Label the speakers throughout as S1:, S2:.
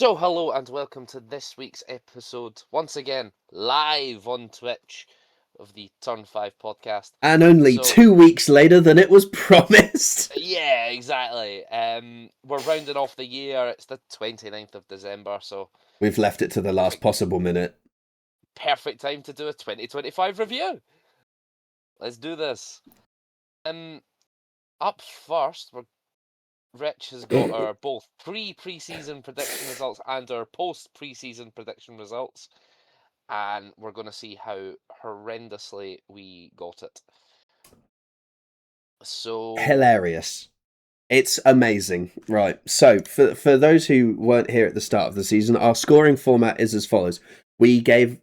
S1: So, hello and welcome to this week's episode, once again, live on Twitch of the Turn 5 podcast.
S2: And only 2 weeks later than it was promised.
S1: Yeah, exactly. We're rounding off the year. It's the 29th of December, so
S2: we've left it to the last possible minute.
S1: Perfect time to do a 2025 review. Let's do this. Up first, Rich has got our both pre-season prediction results and our post-pre-season prediction results. And we're going to see how horrendously we got it. So
S2: hilarious. It's amazing. Right. So for those who weren't here at the start of the season, our scoring format is as follows. We gave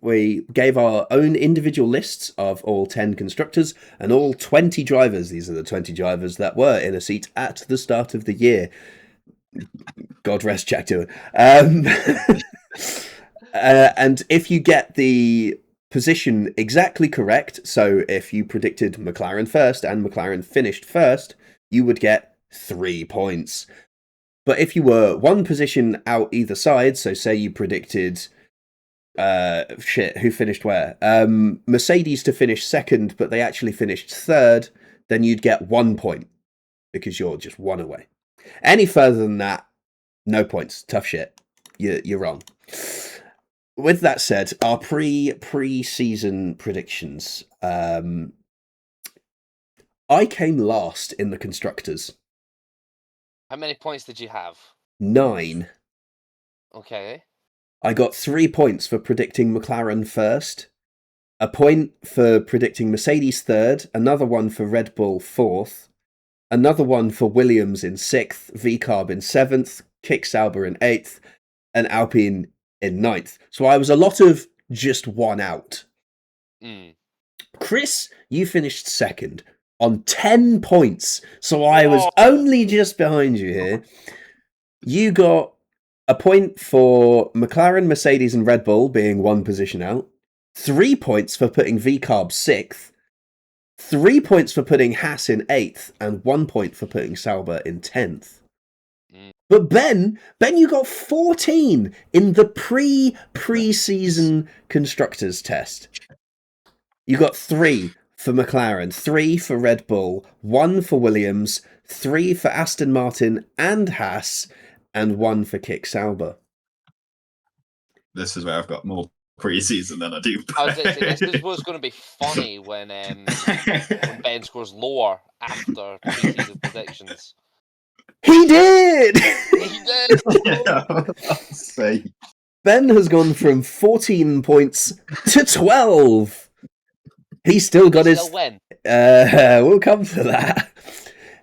S2: our own individual lists of all 10 constructors and all 20 drivers. These are the 20 drivers that were in a seat at the start of the year. God rest Jack Doohan. And if you get the position exactly correct, so if you predicted McLaren first and McLaren finished first, you would get 3 points. But if you were one position out either side, so say you predicted who finished where? Mercedes to finish second, but they actually finished third, then you'd get 1 point because you're just one away. Any further than that, no points. Tough shit. You're wrong. With that said, our pre-season predictions. I came last in the constructors.
S1: How many points did you have?
S2: 9.
S1: Okay.
S2: I got 3 points for predicting McLaren first, a point for predicting Mercedes third, another one for Red Bull fourth, another one for Williams in 6th, VCarb in 7th, Kick Sauber in 8th, and Alpine in 9th. So I was a lot of just one out. Chris, you finished second on 10 points. So I was only just behind you here. You got a point for McLaren, Mercedes, and Red Bull being one position out. 3 points for putting VCarb 6th. 3 points for putting Haas in 8th. And 1 point for putting Sauber in 10th. But Ben, you got 14 in the pre-season constructors test. You got 3 for McLaren, 3 for Red Bull, 1 for Williams, 3 for Aston Martin and Haas, and 1 for Kick Sauber.
S3: This is where I've got more pre-season than I do.
S1: This was going to be funny when Ben scores lower after pre-season predictions.
S2: He did!
S1: He did!
S2: Ben has gone from 14 points to 12. He's still got his...
S1: win.
S2: We'll come to that.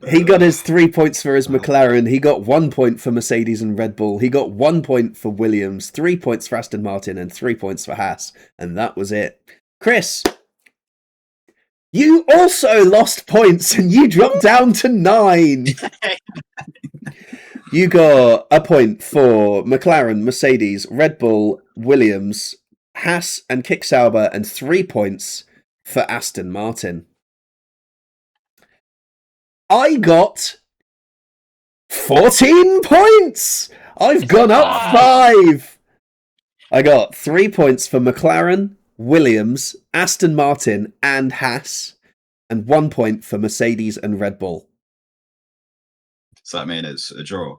S2: He got his 3 points for his McLaren. He got 1 point for Mercedes and Red Bull. He got 1 point for Williams, 3 points for Aston Martin, and 3 points for Haas. And that was it. Chris, you also lost points and you dropped down to 9. You got a point for McLaren, Mercedes, Red Bull, Williams, Haas, and Kick Sauber, and 3 points for Aston Martin. I got 14 points! I've gone up 5! I got 3 points for McLaren, Williams, Aston Martin, and Haas, and 1 point for Mercedes and Red Bull.
S3: Does that mean it's a draw?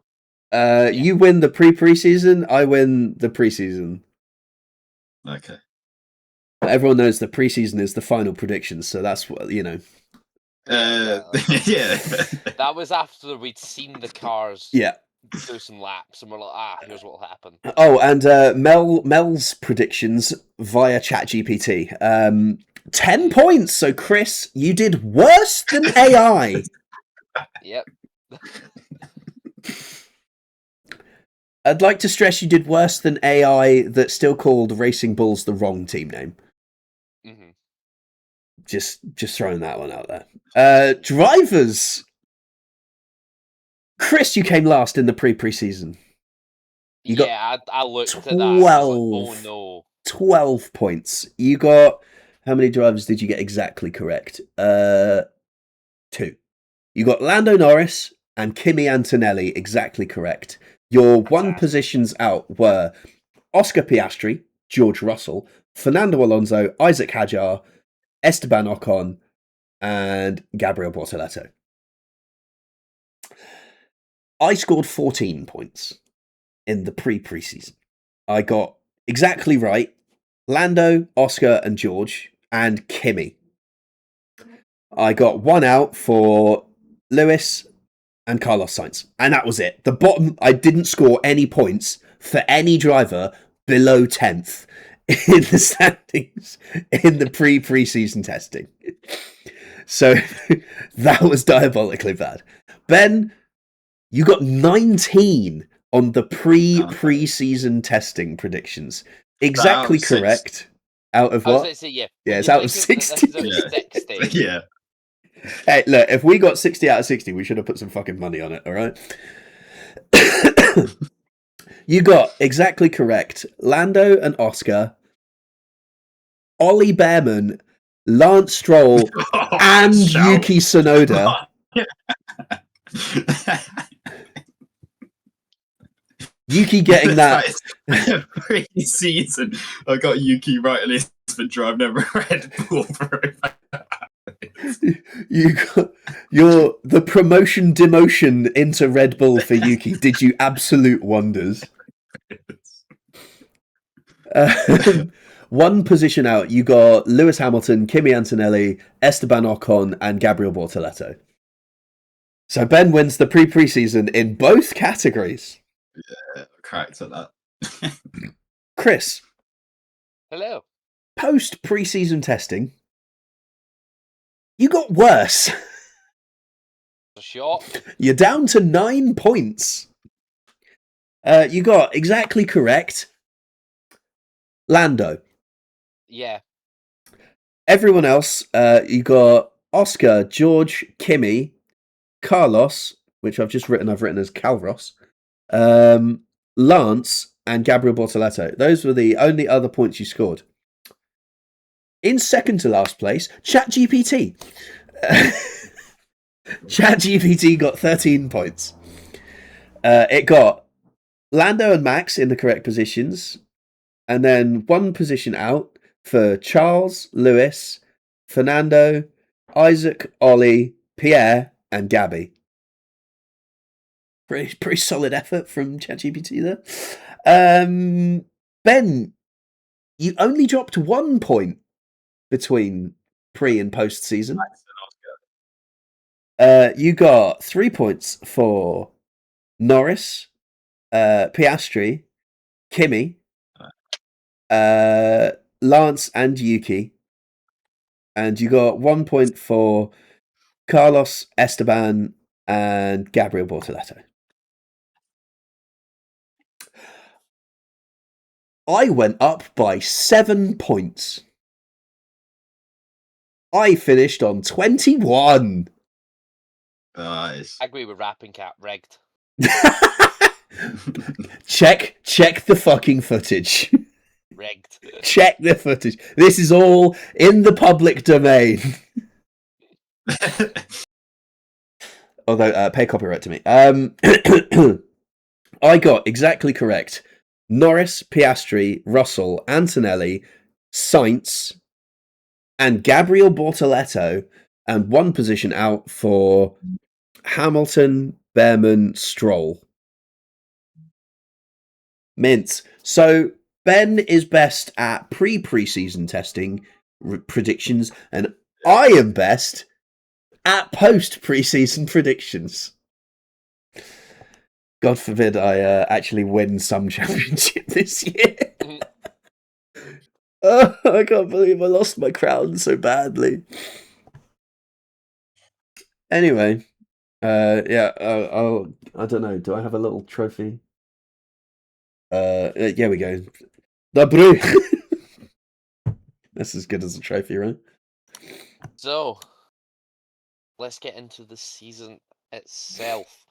S2: You win the pre-season, I win the pre-season.
S3: Okay.
S2: Everyone knows the pre-season is the final prediction, so that's what, you know.
S3: Yeah.
S1: That was after we'd seen the cars do some laps, and we're like, here's what'll happen.
S2: Oh, and Mel's predictions via ChatGPT. 10 points, so Chris, you did worse than AI.
S1: Yep.
S2: I'd like to stress you did worse than AI that still called Racing Bulls the wrong team name.
S1: Mm-hmm.
S2: Just throwing that one out there. Drivers. Chris, you came last in the pre-season. You got
S1: I looked
S2: 12,
S1: at that. Like, oh no.
S2: 12 points. You got... How many drivers did you get exactly correct? 2. You got Lando Norris and Kimi Antonelli exactly correct. Your one positions out were Oscar Piastri, George Russell, Fernando Alonso, Isaac Hadjar, Esteban Ocon, and Gabriel Bortoleto. I scored 14 points in the pre-season. I got exactly right Lando, Oscar, and George, and Kimi. I got one out for Lewis and Carlos Sainz, and that was it. The bottom, I didn't score any points for any driver below 10th in the standings in the pre-season testing. So that was diabolically bad. Ben, you got 19 on the pre-season testing predictions. Exactly correct. Out of what?
S1: Yeah,
S2: it's out of 60.
S3: Yeah.
S2: Hey, look, if we got 60 out of 60, we should have put some fucking money on it, all right? You got exactly correct Lando and Oscar, Ollie Behrman, Lance Stroll, and Yuki Tsunoda. Yuki getting that
S3: pre-season. I got Yuki right at least for driving a Red Bull for
S2: You got the promotion demotion into Red Bull for Yuki did you absolute wonders. One position out, you got Lewis Hamilton, Kimi Antonelli, Esteban Ocon, and Gabriel Bortoleto. So Ben wins the pre-season in both categories.
S3: Yeah, cracked at that.
S2: Chris.
S1: Hello.
S2: Post pre-season testing, you got worse.
S1: Sure.
S2: You're down to 9 points. You got exactly correct Lando.
S1: Yeah.
S2: Everyone else, you got Oscar, George, Kimi, Carlos, which I've written as Calros, Lance, and Gabriel Bortoleto. Those were the only other points you scored. In second to last place, ChatGPT. ChatGPT got 13 points. It got Lando and Max in the correct positions, and then one position out for Charles, Lewis, Fernando, Isaac, Ollie, Pierre, and Gabby. Pretty solid effort from ChatGPT there. Ben, you only dropped 1 point between pre and post season. You got 3 points for Norris, Piastri, Kimi, Lance, and Yuki, and you got 1 point for Carlos, Esteban, and Gabriel Bortoleto. I went up by 7 points. I finished on 21.
S3: Nice.
S1: I agree with Rapping Cat. Rigged.
S2: Check the fucking footage.
S1: Rigged.
S2: Check the footage. This is all in the public domain. Although, pay copyright to me. I got exactly correct. Norris, Piastri, Russell, Antonelli, Sainz, and Gabriel Bortoleto, and one position out for Hamilton, Behrman, Stroll. Mint. So Ben is best at pre-season testing predictions, and I am best at post-preseason predictions. God forbid I actually win some championship this year. Oh, I can't believe I lost my crown so badly. Anyway, I don't know. Do I have a little trophy? Yeah, we go. The brew. That's as good as a trophy, right?
S1: So, let's get into the season itself.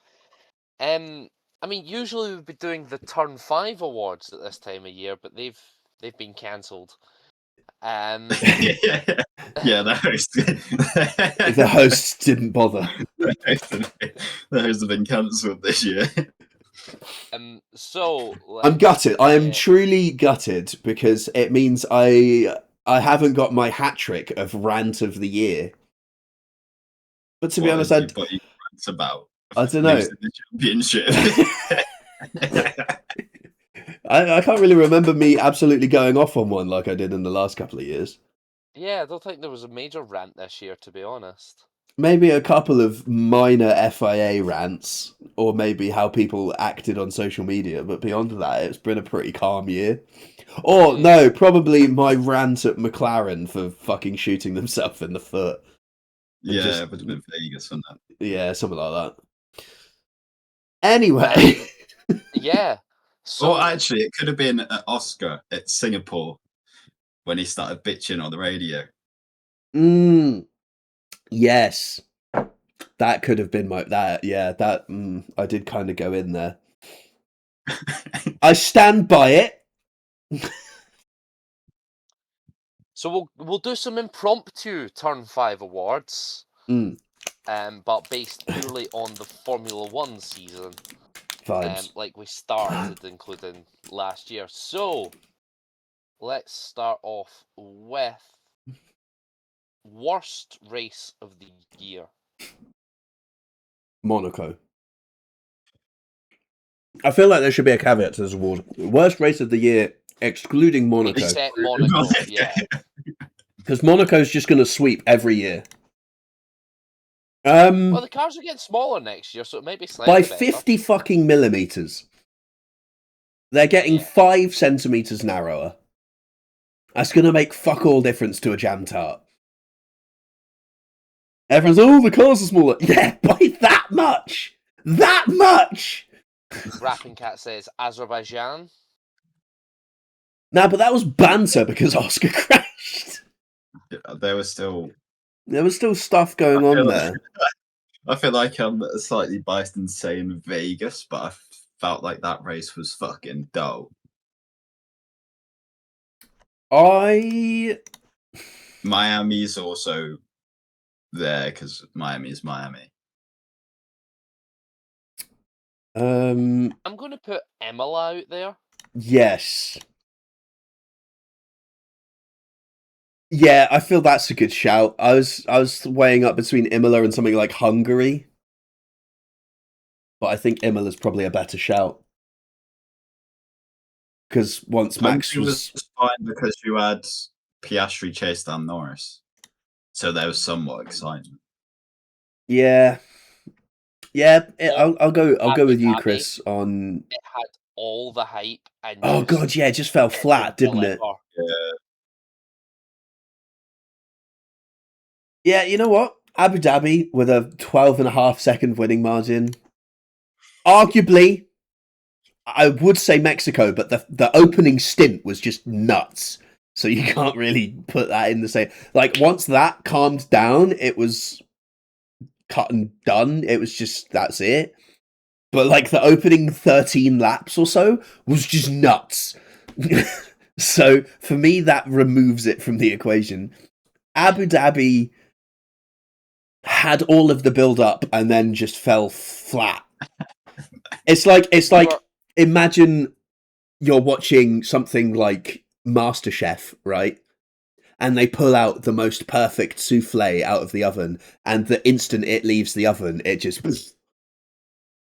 S1: I mean, usually we'd be doing the Turn 5 awards at this time of year, but they've been cancelled.
S3: Yeah, the host.
S2: The hosts didn't bother.
S3: The hosts have been cancelled this year.
S1: So
S2: I'm
S1: let's
S2: gutted. I am
S1: get-
S2: truly gutted because it means I haven't got my hat trick of rant of the year. But to be honest,
S3: What you rants about
S2: I don't know.
S3: losing the championship.
S2: I can't really remember me absolutely going off on one like I did in the last couple of years.
S1: yeah, I don't think there was a major rant this year, to be honest.
S2: Maybe a couple of minor FIA rants, or maybe how people acted on social media, but beyond that, it's been a pretty calm year. Or, no, probably my rant at McLaren for fucking shooting themselves in the foot.
S3: Yeah,
S2: just-
S3: it would have been Vegas, wouldn't it?
S2: Yeah, something like that. Anyway.
S1: Yeah. So
S3: Or actually, it could have been Oscar at Singapore when he started bitching on the radio.
S2: Yes. That could have been I did kind of go in there. I stand by it.
S1: So we'll do some impromptu Turn 5 awards, but based purely on the Formula 1 season,
S2: Vibes.
S1: like we started including last year. So let's start off with worst race of the year.
S2: Monaco. I feel like there should be a caveat to this award. Worst race of the year, excluding Monaco.
S1: Except Monaco, yeah.
S2: Because Monaco's just going to sweep every year.
S1: Well, the cars are getting smaller next year, so it might be slightly
S2: By
S1: better.
S2: 50 fucking millimeters. They're getting
S1: Yeah.
S2: 5 centimeters narrower. That's going to make fuck all difference to a jam tart. Everyone's, oh, the cars are smaller. Yeah, by that much. That much.
S1: Rapping Cat says Azerbaijan.
S2: Nah, but that was banter because Oscar crashed.
S3: There was still.
S2: There was still stuff going on there.
S3: I feel like I'm slightly biased in saying Vegas, but I felt like that race was fucking dull. Miami's also there because Miami's Miami.
S1: I'm going to put Imola out there.
S2: Yes. Yeah, I feel that's a good shout. I was weighing up between Imola and something like Hungary, but I think Imola's probably a better shout. Because once Max
S3: Hungary was fine because you had Piastri chase down Norris, so there was somewhat excitement.
S2: Yeah, I'll go with you,
S1: Dhabi,
S2: Chris. On
S1: it had all the hype and
S2: oh god, yeah, it just fell flat, didn't it? Yeah, you know what? Abu Dhabi with a 12.5-second winning margin. Arguably, I would say Mexico, but the opening stint was just nuts. So you can't really put that in the same. Like, once that calmed down, it was cut and done. It was just, that's it. But, like, the opening 13 laps or so was just nuts. So, for me, that removes it from the equation. Abu Dhabi had all of the build-up and then just fell flat. It's like imagine you're watching something like MasterChef, right? And they pull out the most perfect souffle out of the oven, and the instant it leaves the oven, it just...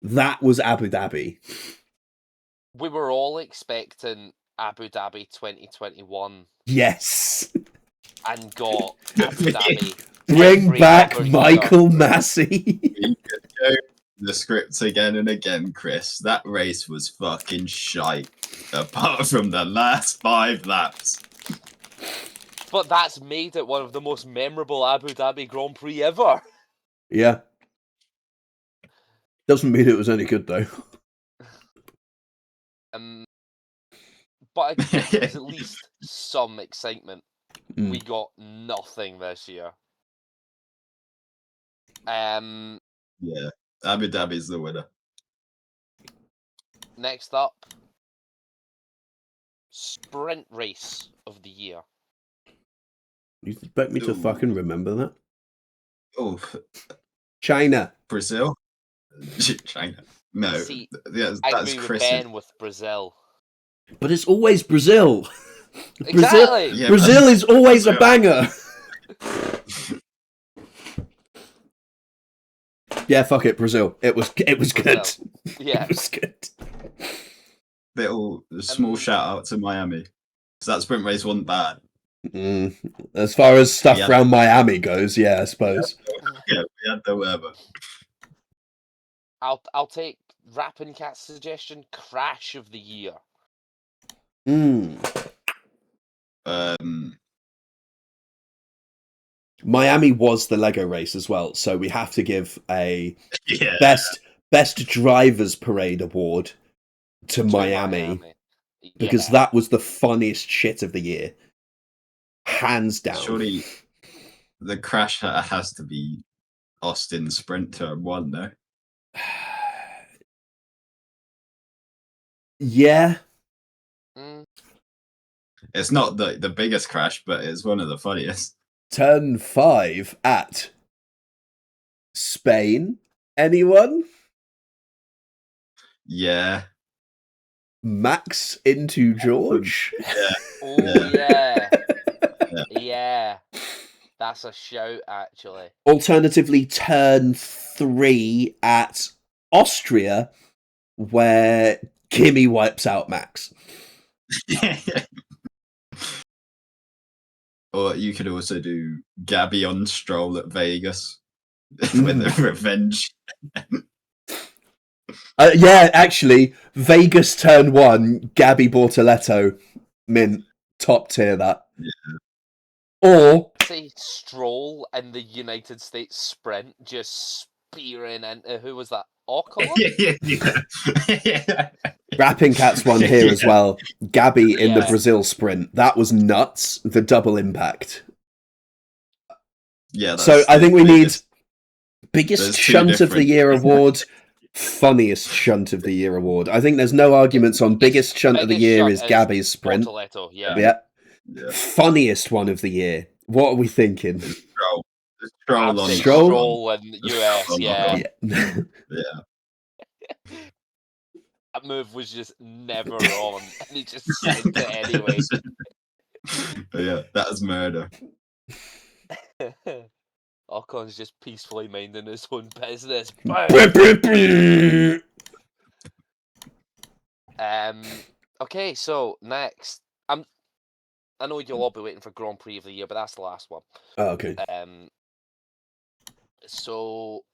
S2: That was Abu Dhabi.
S1: We were all expecting Abu Dhabi 2021.
S2: Yes.
S1: And got Abu Dhabi.
S2: Bring back Michael Massey.
S3: The scripts again and again, Chris. That race was fucking shite, apart from the last 5 laps.
S1: But that's made it one of the most memorable Abu Dhabi Grand Prix ever.
S2: Yeah. Doesn't mean it was any good, though.
S1: But I think there's at least some excitement. We got nothing this year.
S3: Yeah, Abu Dhabi's the winner.
S1: Next up, sprint race of the year.
S2: You expect me to fucking remember that?
S3: Oh,
S2: China.
S3: Brazil? China. No,
S1: See,
S3: yeah,
S1: I
S3: that's
S1: agree with
S3: Chris.
S1: Ben with Brazil.
S2: But it's always Brazil.
S1: Exactly.
S3: Yeah,
S2: Brazil is always a
S3: Brazil.
S2: banger. Yeah, fuck it, Brazil. It was good.
S1: Brazil. Yeah.
S2: It was good.
S3: Little small shout out to Miami. Because that sprint race wasn't bad.
S2: As far as stuff
S3: Yeah.
S2: around Miami goes, yeah, I suppose.
S3: Yeah, we had the weather.
S1: I'll take Rapping Cat's suggestion. Crash of the year.
S2: Miami was the Lego race as well, so we have to give a
S3: Yeah.
S2: best drivers parade award to Miami because that was the funniest shit of the year, hands down.
S3: Surely the crash has to be Austin Sprint Turn 1, though.
S2: Yeah.
S3: It's not the biggest crash, but it's one of the funniest.
S2: Turn 5 at Spain. Anyone?
S3: Yeah.
S2: Max into George.
S3: Yeah.
S1: Oh yeah. Yeah. That's a shout, actually.
S2: Alternatively, turn 3 at Austria, where Kimi wipes out Max.
S3: Or you could also do Gabby on Stroll at Vegas with a revenge.
S2: Yeah, actually, Vegas turn 1, Gabby Bortoletto, mint, top tier that.
S3: Yeah.
S2: Or
S1: say Stroll in the United States sprint just spearing into who was that? Ocon?
S3: Yeah.
S2: Rapping Cat's one here as well. Gabby in the
S1: Yeah.
S2: Brazil sprint. That was nuts. The double impact.
S3: Yeah.
S2: So I think we need biggest
S3: There's two
S2: shunt of the
S3: different-
S2: year award, funniest shunt of the year award. I think there's no arguments on biggest shunt of the
S1: Biggest
S2: year
S1: shunt
S2: is
S1: is
S2: Gabby's sprint.
S1: Bortoletto, yeah.
S2: Yeah.
S3: Yeah.
S2: Funniest one of the year. What are we thinking?
S3: Stroll.
S1: I'd
S3: Stroll
S1: say
S3: on
S2: Stroll?
S1: Stroll in the US,
S3: Stroll
S1: yeah.
S3: on.
S2: Yeah.
S3: Yeah.
S1: That move was just never on, and he just sent it anyway.
S3: Yeah, that is murder.
S1: Ocon's just peacefully minding his own business. Okay, so next, I know you'll all be waiting for Grand Prix of the year, but that's the last one.
S2: Oh, okay.
S1: So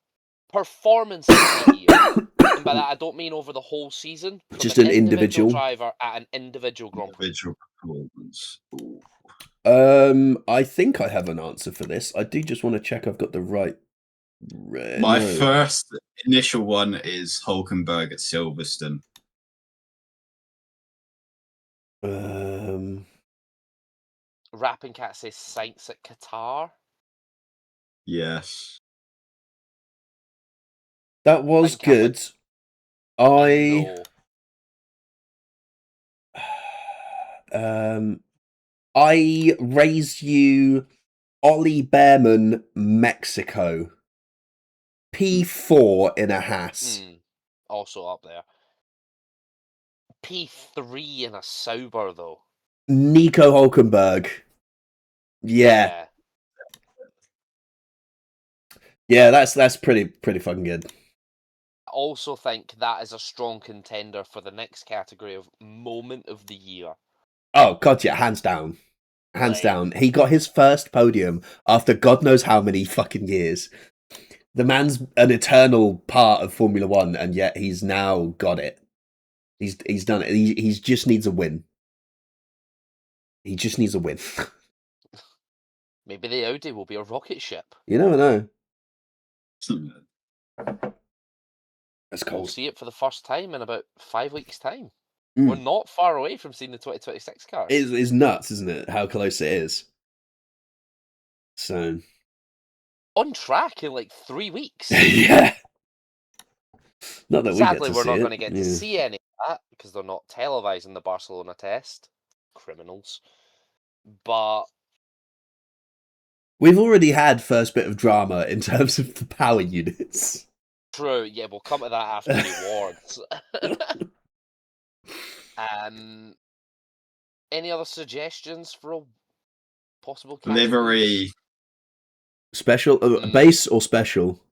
S1: performance of the year, and by that I don't mean over the whole season. From
S2: Just an individual
S1: driver at an individual Grand Prix.
S3: Individual performance. Ooh.
S2: I think I have an answer for this. I do just want to check I've got the right.
S3: My first initial one is Hulkenberg at Silverstone.
S1: Rapping Cat says Saints at Qatar.
S3: Yes.
S2: That was
S1: Thank you,
S2: good. I raised you Ollie Behrman, Mexico. P4 in a Haas.
S1: Also up there. P3 in a Sauber though.
S2: Nico Hulkenberg. Yeah, that's pretty fucking good.
S1: I also think that is a strong contender for the next category of moment of the year.
S2: Oh god, yeah, hands down. Hands
S1: Like-
S2: down. He got his first podium after God knows how many fucking years. The man's an eternal part of Formula One, and yet he's now got it. He's done it. He just needs a win. He just needs a win.
S1: Maybe the Audi will be a rocket ship.
S2: You never know. That's
S1: We'll
S2: cold.
S1: see it for the first time in about 5 weeks' time.
S2: Mm.
S1: We're not far away from seeing the 2026 car.
S2: It's nuts, isn't it? How close it is. So
S1: On track in like 3 weeks.
S2: yeah. Not that
S1: Sadly,
S2: we get to
S1: we're
S2: see
S1: not
S2: it.
S1: going to get to
S2: Yeah.
S1: see any of that because they're not televising the Barcelona test. Criminals. But
S2: We've already had first bit of drama in terms of the power units.
S1: True. Yeah, we'll come to that after the awards. Any other suggestions for a possible category?
S3: Livery.
S2: Special, base or special?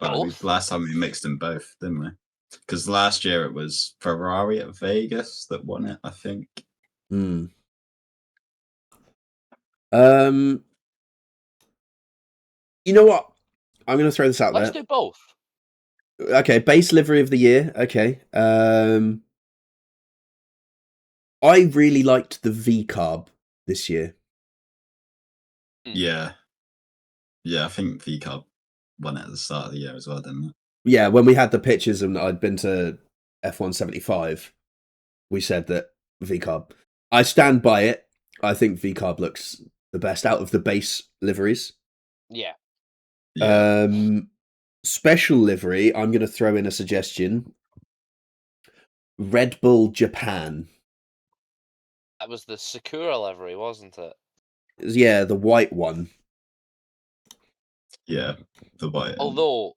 S3: Well,
S1: Both.
S3: last time we mixed them both, didn't we? Because last year it was Ferrari at Vegas that won it, I think.
S2: Hmm. You know what? I'm going to throw this out
S1: Let's
S2: there.
S1: do both.
S2: Okay, base livery of the year. Okay. I really liked the V carb this year.
S3: Yeah. Yeah, I think V-Cub won it at the start of the year as well, didn't it?
S2: Yeah, when we had the pictures and I'd been to F175, we said that V carb. I stand by it. I think V carb looks the best out of the base liveries.
S1: Yeah.
S3: Yeah.
S2: Special livery, I'm going to throw in a suggestion. Red Bull Japan.
S1: That was the Sakura livery, wasn't it?
S2: Yeah, the white one.
S3: Yeah. The white.
S1: Although,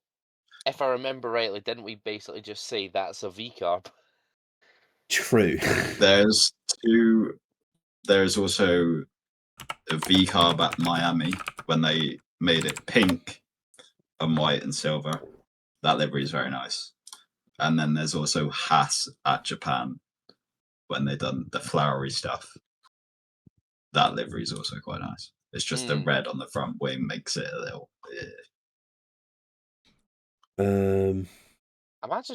S1: if I remember rightly, didn't we basically just say that's a V-carb?
S2: True.
S3: There's also a V-Carb at Miami when they made it pink and white and silver. That livery is very nice. And then there's also Haas at Japan when they done the flowery stuff. That livery is also quite nice. It's just the red on the front wing makes it a little.
S1: Imagine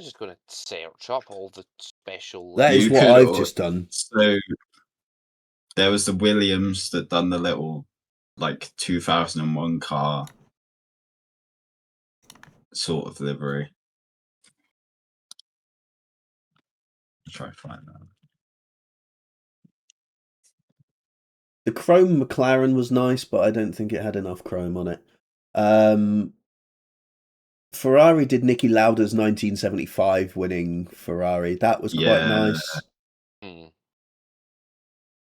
S1: just going to search up all the special.
S2: That is
S3: You
S2: what
S3: could
S2: I've
S3: al-
S2: just done.
S3: So there was the Williams that done the little like 2001 car sort of livery. I'll try to find that.
S2: The chrome McLaren was nice, but I don't think it had enough chrome on it. Ferrari did Niki Lauda's 1975 winning Ferrari. That was quite nice.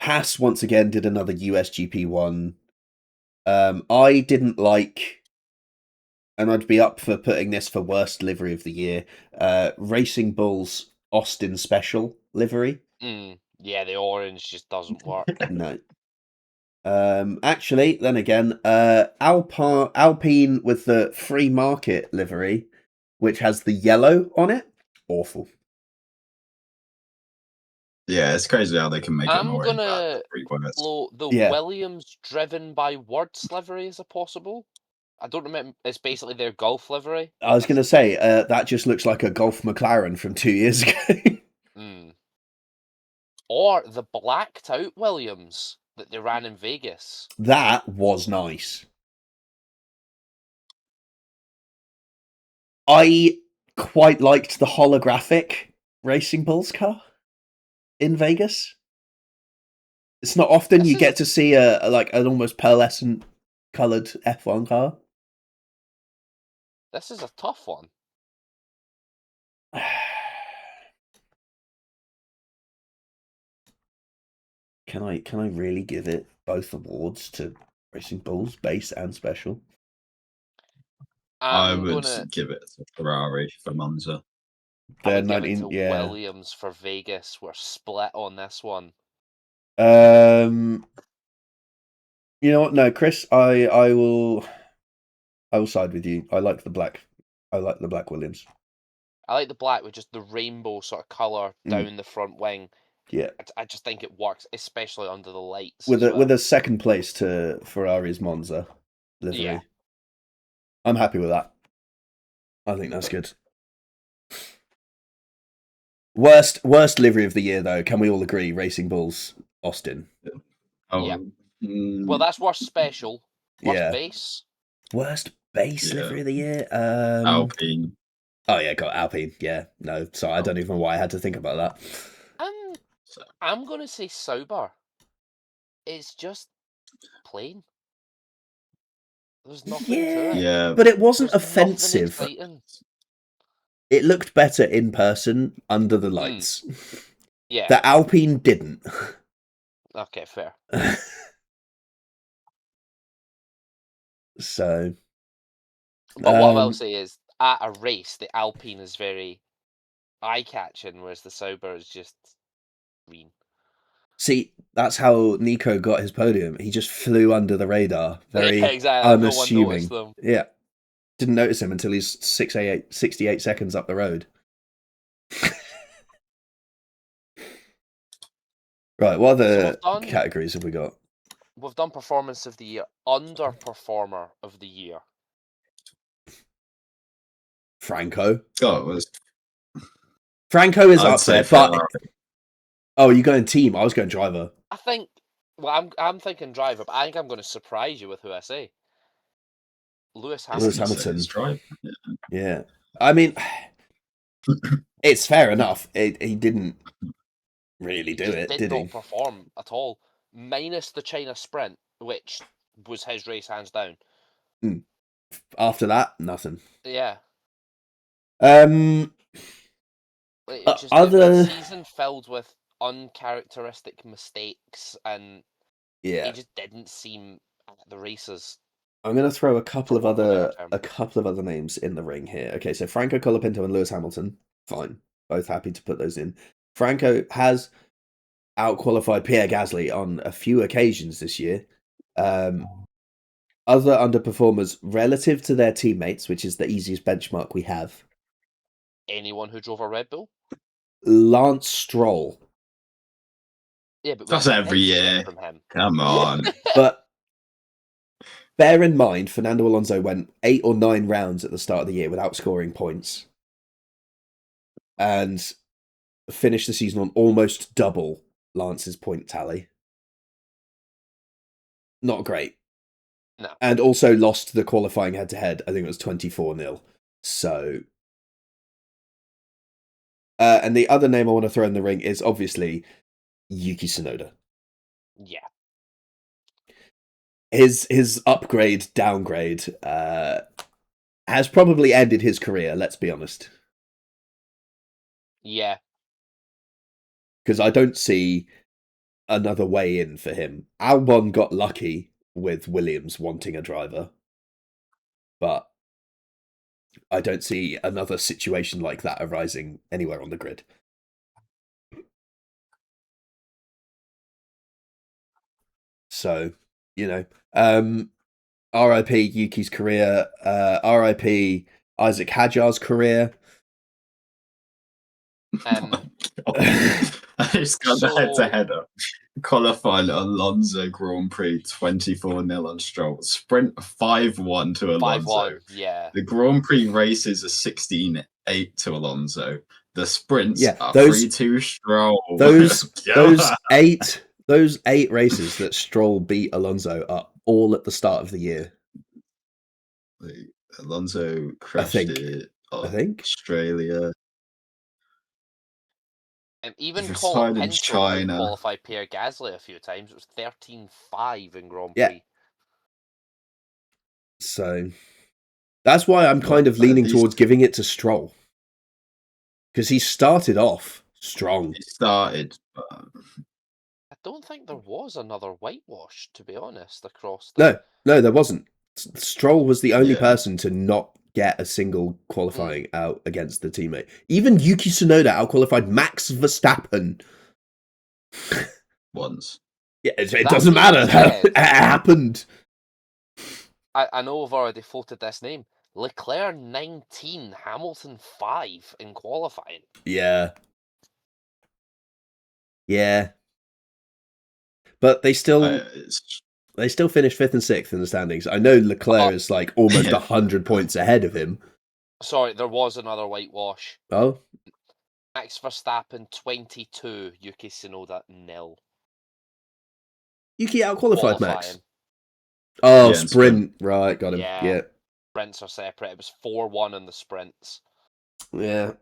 S2: Haas once again did another USGP one. I didn't like, and I'd be up for putting this for worst livery of the year, Racing Bull's Austin Special livery.
S1: Yeah, the orange just doesn't work.
S2: No. Actually, then again, Alpine with the free market livery, which has the yellow on it, awful.
S3: Yeah, it's crazy how they can make it more.
S1: I'm gonna float the Williams driven by words livery as a possible. I don't remember. It's basically their golf livery.
S2: I was gonna say that just looks like a Golf McLaren from 2 years ago.
S1: Or the blacked out Williams that they ran in Vegas.
S2: That was nice. I quite liked the holographic Racing Bulls car in Vegas. It's not often you get to see a like an almost pearlescent coloured F1 car.
S1: This is a tough one.
S2: Can I really give it both awards to Racing Bulls, base and special?
S3: I would give it to Ferrari for Monza.
S1: I would give it to Williams for Vegas. We're split on this one.
S2: You know what? No, Chris, I will side with you. I like the black Williams.
S1: I like the black with just the rainbow sort of colour down the front wing.
S2: Yeah,
S1: I just think it works, especially under the lights.
S2: With a second place to Ferrari's Monza livery.
S1: Yeah.
S2: I'm happy with that. I think that's good. Worst livery of the year, though. Can we all agree? Racing Bulls, Austin.
S3: Oh,
S1: yeah. Well, that's worst special. Worst base.
S2: Worst base livery of the year.
S3: Alpine.
S2: Oh yeah, got Alpine. Yeah, no, sorry, I don't even know why I had to think about that.
S1: I'm gonna say Sauber. It's just plain. There's nothing to it.
S3: Yeah,
S2: but it wasn't offensive. It looked better in person under the lights.
S1: Yeah.
S2: The Alpine didn't.
S1: Okay, fair.
S2: So.
S1: But what I will say is, at a race, the Alpine is very eye-catching, whereas the Sauber is just green.
S2: See, that's how Nico got his podium. He just flew under the radar, very
S1: Yeah, exactly. No one
S2: unassuming.
S1: noticed them.
S2: Yeah, didn't notice him until he's 68 seconds up the road. Right, what other categories have we got?
S1: We've done performance of the year, underperformer of the year.
S2: Franco.
S3: Oh, it was.
S2: Franco is
S3: I'd
S2: up
S3: say
S2: there, but
S3: Ferrari.
S2: oh, you going team? I was going driver.
S1: I think. Well, I'm thinking driver, but I think I'm going to surprise you with who I say. Lewis
S2: Lewis
S1: Hamilton.
S2: Hamilton.
S3: It's driver.
S2: Yeah, I mean, it's fair enough. He didn't really do it, did he?
S1: Not perform at all, minus the China sprint, which was his race hands down.
S2: After that, nothing.
S1: Yeah.
S2: Other
S1: a season filled with uncharacteristic mistakes, and he just didn't seem at the races.
S2: I'm going to throw a couple of other names in the ring here. Okay, so Franco Colapinto and Lewis Hamilton, fine, both happy to put those in. Franco has outqualified Pierre Gasly on a few occasions this year. Other underperformers relative to their teammates, which is the easiest benchmark we have.
S1: Anyone who drove a Red Bull?
S2: Lance Stroll.
S1: Yeah, but
S3: that's every year.
S1: From him.
S3: Come on.
S2: But bear in mind, Fernando Alonso went 8 or 9 rounds at the start of the year without scoring points. And finished the season on almost double Lance's point tally. Not great.
S1: No.
S2: And also lost the qualifying head-to-head. I think it was 24-0. So... and the other name I want to throw in the ring is obviously Yuki Tsunoda.
S1: Yeah.
S2: His upgrade, downgrade has probably ended his career, let's be honest.
S1: Yeah.
S2: Because I don't see another way in for him. Albon got lucky with Williams wanting a driver, but I don't see another situation like that arising anywhere on the grid. So, RIP Yuki's career, RIP Isaac Hadjar's career.
S3: I just got the head-to-head up. Qualifying Alonso Grand Prix 24-0 on Stroll. Sprint 5-1 to Alonso.
S1: 5-1, yeah.
S3: The Grand Prix races are 16-8 to Alonso. The sprints are
S2: those,
S3: 3-2 Stroll.
S2: Those eight races that Stroll beat Alonso are all at the start of the year.
S3: Alonso crashed it. I think Australia.
S1: And even Colin Pinto qualified Pierre Gasly a few times. It was 13-5 in Grand Prix.
S2: Yeah. So that's why I'm kind of leaning towards giving it to Stroll. Because he started off strong.
S3: He started.
S1: I don't think there was another whitewash, to be honest, across
S2: No, there wasn't. Stroll was the only person to not get a single qualifying out against the teammate. Even Yuki Tsunoda outqualified Max Verstappen.
S3: Once.
S2: Yeah, it doesn't matter. It happened.
S1: I know I've already floated this name. Leclerc 19, Hamilton 5 in qualifying.
S2: Yeah. But they still finished 5th and 6th in the standings. I know Leclerc is like almost 100 points ahead of him.
S1: Sorry, there was another whitewash.
S2: Oh?
S1: Max Verstappen 22, Yuki Tsunoda 0.
S2: Yuki outqualified Max. Oh,
S3: yeah,
S2: sprint. Right, got him. Yeah.
S1: Sprints are separate. It was 4-1 in the sprints.
S2: Yeah.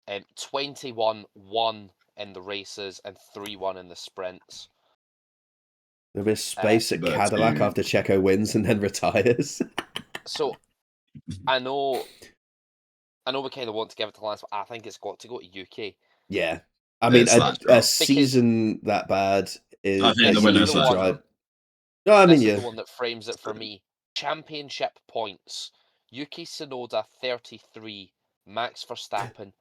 S1: 21-1 in the races and 3-1 in the sprints.
S2: There'll be a space at Cadillac after Checo wins and then retires.
S1: So, I know we kind of want to give it to Lance, but I think it's got to go to UK.
S2: Yeah. I mean, a season that bad is...
S3: I think the winner's
S2: right. No, I mean,
S1: this is the one that frames it for me. Championship points. Yuki Tsunoda 33, Max Verstappen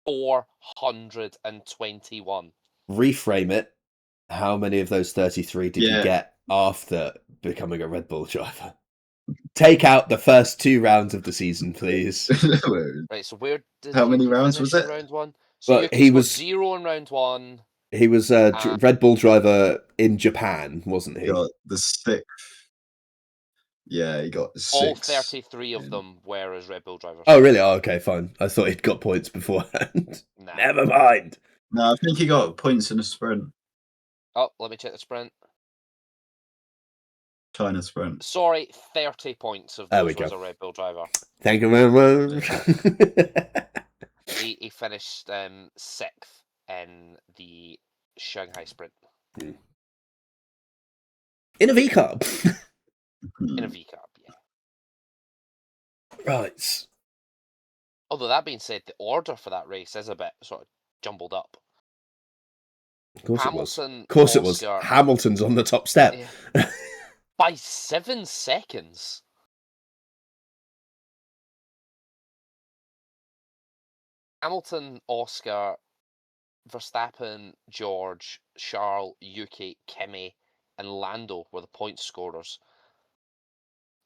S1: 421.
S2: Reframe it. How many of those 33 did you
S3: Yeah.
S2: get after becoming a Red Bull driver? Take out the first 2 rounds of the season, please.
S1: Right, so where did
S3: How many
S1: Yuki
S3: rounds
S1: finish
S3: was
S1: in
S3: it?
S1: round 1? So
S2: Well,
S1: Yuki
S2: he
S1: scored
S2: was-
S1: 0 in round 1.
S2: He was a Red Bull driver in Japan, wasn't he?
S3: Got the 6th. Yeah, he got 6.
S1: All 33 of
S3: in.
S1: them were as Red Bull drivers.
S2: Oh, really? Oh, okay, fine. I thought he'd got points beforehand.
S1: Nah.
S2: Never mind.
S3: No, I think he got points in a sprint.
S1: Oh, let me check the sprint.
S3: China sprint.
S1: Sorry, 30 points of
S2: There we
S1: those was
S2: go.
S1: a Red Bull driver.
S2: Thank you very much.
S1: He finished 6th in the Shanghai sprint.
S2: In a V Cup.
S1: In a V Cup, yeah.
S2: Right.
S1: Although that being said, the order for that race is a bit sort of jumbled up.
S2: Of course
S1: Hamilton,
S2: it was. Of course it was.
S1: Oscar,
S2: Hamilton's on the top step.
S1: yeah, by 7 seconds. Hamilton, Oscar, Verstappen, George, Charles, Yuki, Kimi, and Lando were the point scorers.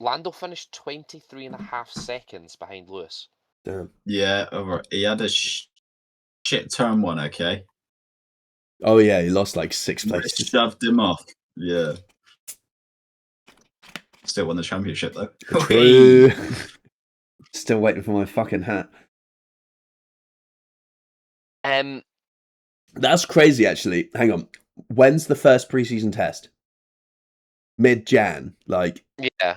S1: Lando finished 23.5 seconds behind Lewis.
S2: Damn.
S3: Yeah, alright. He had a shit turn 1, okay?
S2: Oh, yeah, he lost like 6 places.
S3: Shoved him off. Yeah. Still won the championship, though.
S2: True. Still waiting for my fucking hat. That's crazy, actually. Hang on. When's the first preseason test? Mid-Jan. Like,
S1: Yeah.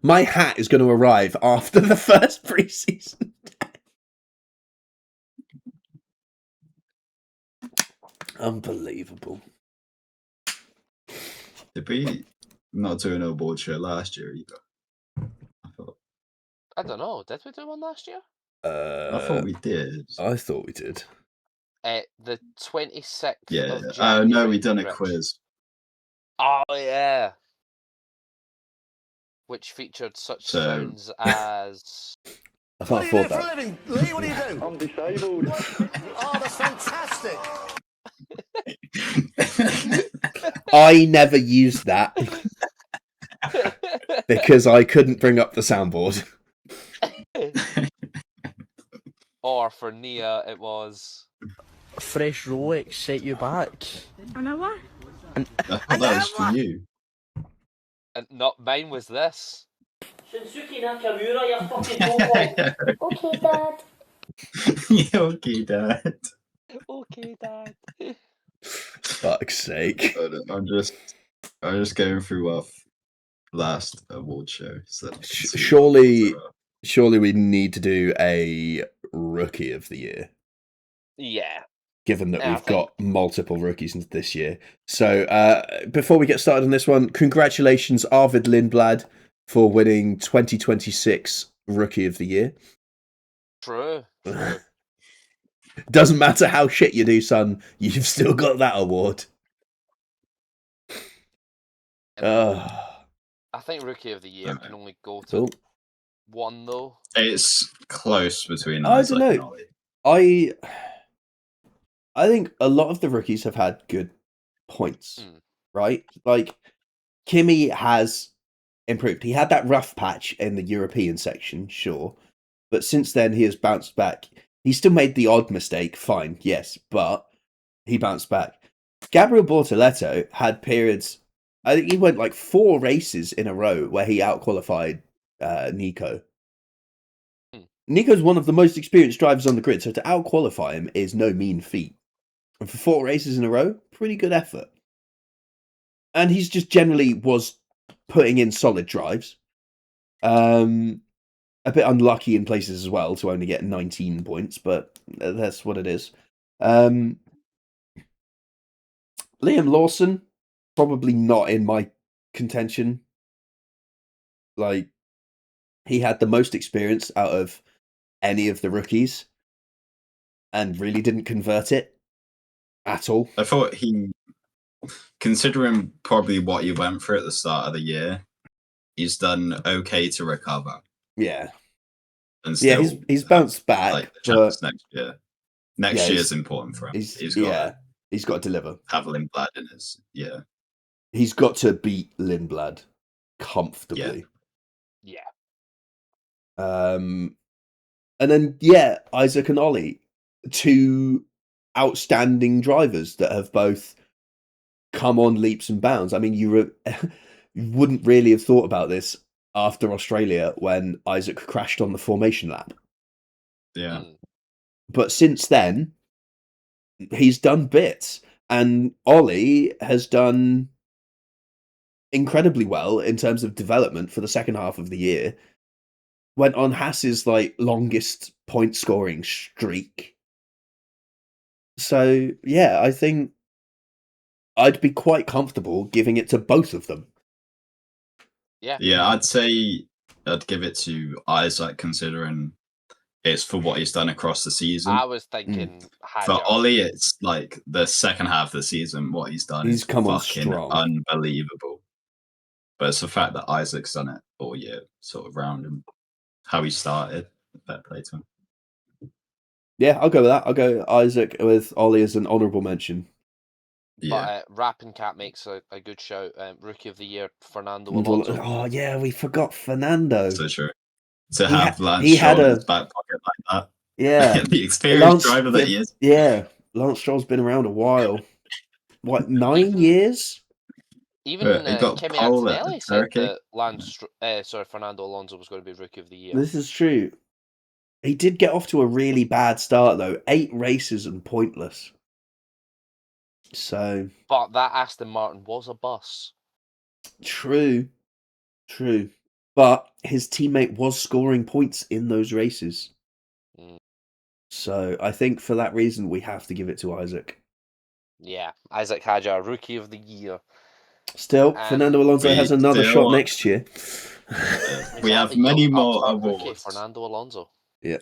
S2: my hat is going to arrive after the first preseason test. Unbelievable.
S3: Did we not do an award show last year either?
S1: I don't know. Did we do one last year?
S3: I thought we did.
S2: I thought we did.
S1: The 26th
S3: Yeah.
S1: of
S3: Oh,
S1: January.
S3: no, we done a
S1: Rich.
S3: quiz.
S1: Oh, yeah. Which featured such
S3: So-
S1: sounds as...
S2: I can't afford that.
S4: For a living? Lee, what do you do?
S5: I'm disabled.
S4: Oh, that's fantastic.
S2: I never used that because I couldn't bring up the soundboard.
S1: Or for Nia, it was...
S6: Fresh Rolex set you back.
S7: An hour?
S3: I thought that was for you.
S1: And not mine was this.
S6: Shinsuke Nakamura, you fucking homeboy.
S7: Okay, Dad.
S3: Yeah, okay, Dad.
S1: Okay, Dad.
S2: Fuck's sake.
S3: I'm just going through our last award show. So
S2: Surely we need to do a Rookie of the Year,
S1: Yeah.
S2: given that
S1: Yeah, I
S2: we've
S1: think-
S2: got multiple rookies this year. So before we get started on this one, congratulations, Arvid Lindblad, for winning 2026 Rookie of the Year.
S1: True. True.
S2: Doesn't matter how shit you do, son, you've still got that award.
S1: I think Rookie of the Year
S3: Okay.
S1: can only go to
S2: Cool.
S1: one, though.
S3: it's close between
S2: I
S3: Isaac
S2: don't
S3: and
S2: know.
S3: Ollie.
S2: I think a lot of the rookies have had good points,
S1: Mm.
S2: right? Like, Kimi has improved. He had that rough patch in the European section, sure. But since then, he has bounced back. He still made the odd mistake, fine, yes, but he bounced back. Gabriel Bortoletto had periods, I think he went like 4 races in a row where he outqualified Nico.
S1: Hmm.
S2: Nico's one of the most experienced drivers on the grid, so to outqualify him is no mean feat. And for 4 races in a row, pretty good effort. And he's just generally was putting in solid drives. A bit unlucky in places as well to only get 19 points, but that's what it is. Liam Lawson, probably not in my contention. Like, he had the most experience out of any of the rookies and really didn't convert it at all.
S3: I thought considering probably what he went through at the start of the year, he's done okay to recover.
S2: Yeah.
S3: and
S2: Yeah,
S3: still
S2: he's bounced back,
S3: like the
S2: but
S3: chance next year. Next
S2: Yeah,
S3: year
S2: he's-
S3: is important for him.
S2: he's
S3: got
S2: yeah,
S3: to
S2: he's got to deliver.
S3: have Lindblad in his
S2: He's got to beat Lindblad comfortably.
S1: Yeah.
S2: And then Isaac and Ollie, two outstanding drivers that have both come on leaps and bounds. I mean, you wouldn't really have thought about this after Australia when Isaac crashed on the formation lap.
S3: Yeah.
S1: Mm.
S2: But since then, he's done bits, and Ollie has done incredibly well in terms of development for the second half of the year. Went on Haas's longest point scoring streak. So yeah, I think I'd be quite comfortable giving it to both of them.
S3: Yeah, I'd say I'd give it to Isaac considering it's for what he's done across the season.
S1: I was thinking
S3: For
S1: Hadjar.
S3: Ollie, it's like the second half of the season, what he's done
S2: He's
S3: is
S2: come on
S3: fucking
S2: strong.
S3: unbelievable. But it's the fact that Isaac's done it all year, sort of round him, how he started. Fair play to him.
S2: Yeah, I'll go with that. I'll go Isaac with Ollie as an honourable mention.
S3: Yeah.
S1: But Rapping Cat makes a good shout. Rookie of the Year, Fernando Alonso.
S2: Oh yeah, we forgot Fernando.
S3: So true. To
S2: He
S3: have
S2: ha-
S3: Lance
S2: he
S3: Stroll
S2: had
S3: in
S2: a-
S3: his back pocket like that.
S2: Yeah,
S3: The experienced driver that he is.
S2: Yeah, Lance Stroll's been around a while. What, 9 years?
S1: Even
S3: He got
S1: Kimi
S3: pole at
S1: Antonelli said
S3: Turkey.
S1: that Fernando Alonso was going to be Rookie of the Year.
S2: This is true. He did get off to a really bad start though. 8 races and pointless. So
S1: But that Aston Martin was a bus.
S2: true. But his teammate was scoring points in those races.
S1: Mm.
S2: So I think for that reason we have to give it to Isaac.
S1: Yeah, Isaac Hadjar, Rookie of the Year.
S2: Still,
S1: And
S2: Fernando Alonso
S3: we
S2: has another
S3: still-
S2: shot next year.
S3: We have
S1: Exactly,
S3: many
S1: young
S3: more
S1: upstart rookie,
S3: awards.
S1: Fernando Alonso.
S3: We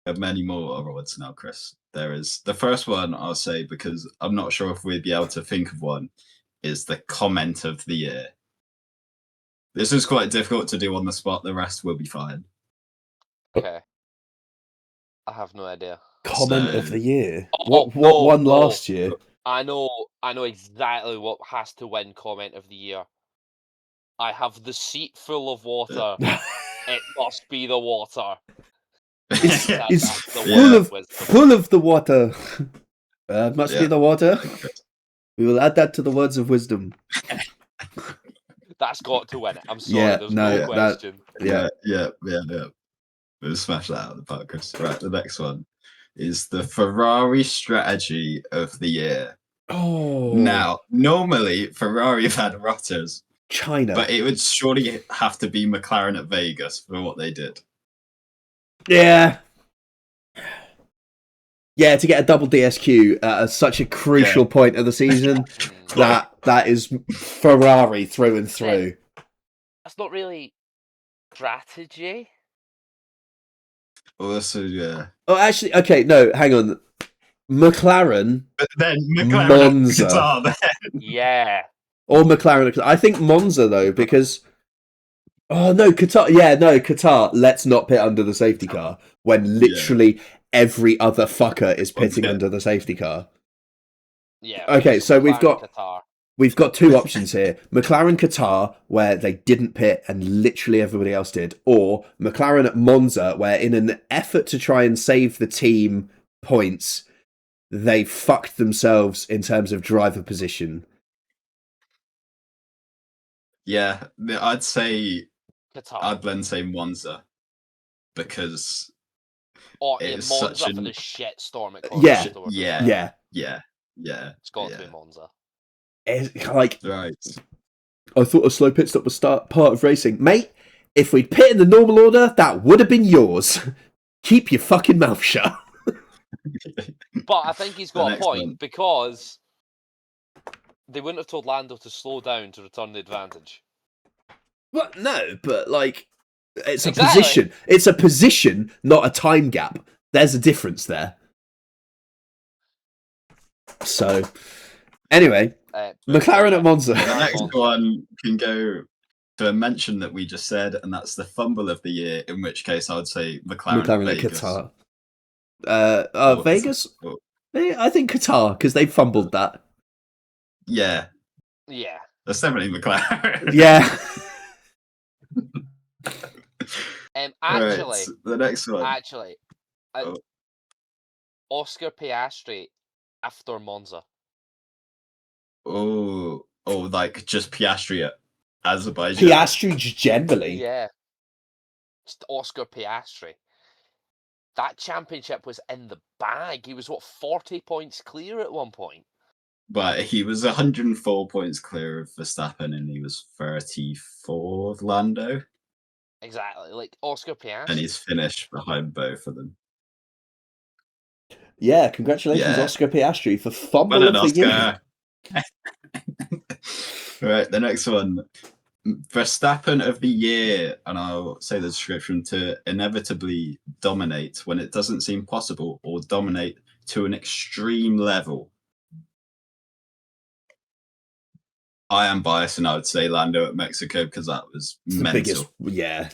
S3: have many more awards now, Chris. There is the first one I'll say because I'm not sure if we'd be able to think of one. Is the comment of the year. This is quite difficult to do on the spot. The rest will be fine.
S1: Okay. I have no idea.
S2: Comment
S3: So-
S2: of the year.
S1: Oh,
S2: What
S1: no,
S2: won
S1: no.
S2: last year?
S1: I know exactly what has to win comment of the year. I have the seat full of water. It must be the water.
S2: It's
S1: That's the
S3: Yeah.
S2: full
S1: word
S2: of
S1: wisdom.
S2: full of the water. Must be
S3: Yeah.
S2: the water. We will add that to the words of wisdom.
S1: That's got to win it. I'm sorry,
S2: Yeah,
S1: there's
S2: no,
S1: no
S2: that-
S1: question.
S2: Yeah.
S3: We'll smash that out of the park, Chris. Right, the next one is the Ferrari strategy of the year.
S2: Oh,
S3: Now, normally Ferrari have had rotters,
S2: China.
S3: but it would surely have to be McLaren at Vegas for what they did.
S2: Yeah. Yeah, to get a double DSQ at such a crucial point of the season,
S1: Mm.
S2: that is Ferrari through and through.
S1: That's not really strategy.
S3: Also, yeah.
S2: Oh, actually, okay, no, hang on. McLaren
S3: But then McLaren
S2: Monza.
S3: and Qatar then.
S1: Yeah.
S2: or McLaren. I think Monza though, because oh no, Qatar. Yeah, no, Qatar. Let's not pit under the safety car when literally every other fucker is pitting
S3: Okay.
S2: under the safety car.
S1: Yeah.
S2: Okay, so we've
S1: McLaren,
S2: got-
S1: Qatar.
S2: We've got two options here: McLaren Qatar, where they didn't pit and literally everybody else did, or McLaren at Monza, where in an effort to try and save the team points, they fucked themselves in terms of driver position.
S3: Yeah, I'd say
S1: Qatar.
S3: I'd then say Monza because
S1: Or
S3: it's
S1: Monza
S3: such
S1: for
S3: an-
S1: the shit storm at
S2: Yeah,
S1: Cornwall.
S3: yeah,
S2: Yeah,
S1: It's got to
S3: yeah.
S1: be Monza.
S2: it's like
S3: right.
S2: I thought a slow pit stop was part of racing, mate. If we'd pit in the normal order, that would have been yours. Keep your fucking mouth shut.
S1: But I think he's
S3: The
S1: got a
S3: next
S1: point
S3: one.
S1: because they wouldn't have told Lando to slow down to return the advantage.
S2: Well, no, but like, it's a
S1: Exactly.
S2: position. It's a position, not a time gap. There's a difference there. So, anyway, McLaren at Monza.
S3: The next one can go to mention that we just said, and that's the fumble of the year. In which case, I would say McLaren,
S2: McLaren at
S3: Vegas.
S2: Qatar.
S3: Or-
S2: Vegas.
S3: or-
S2: I think Qatar because they fumbled that.
S3: yeah,
S1: Yeah.
S3: that's definitely McLaren.
S2: Yeah.
S1: Actually,
S3: Right, the next one.
S1: uh,
S3: Oh.
S1: Oscar Piastri after Monza.
S3: Oh, like just Piastri at Azerbaijan.
S2: Piastri just generally.
S1: Yeah. Just Oscar Piastri. That championship was in the bag. He was, 40 points clear at one point?
S3: But he was 104 points clear of Verstappen, and he was 34 of Lando,
S1: Exactly. Like, Oscar Piastri.
S3: and he's finished behind both of them.
S2: Yeah, congratulations,
S3: Yeah.
S2: Oscar Piastri, for fumble
S3: Well done,
S2: of the year.
S3: Right, the next one. Verstappen of the year, and I'll say the description: to inevitably dominate when it doesn't seem possible, or dominate to an extreme level. I am biased, and I would say Lando at Mexico because that was
S2: It's the
S3: mental.
S2: biggest, yeah.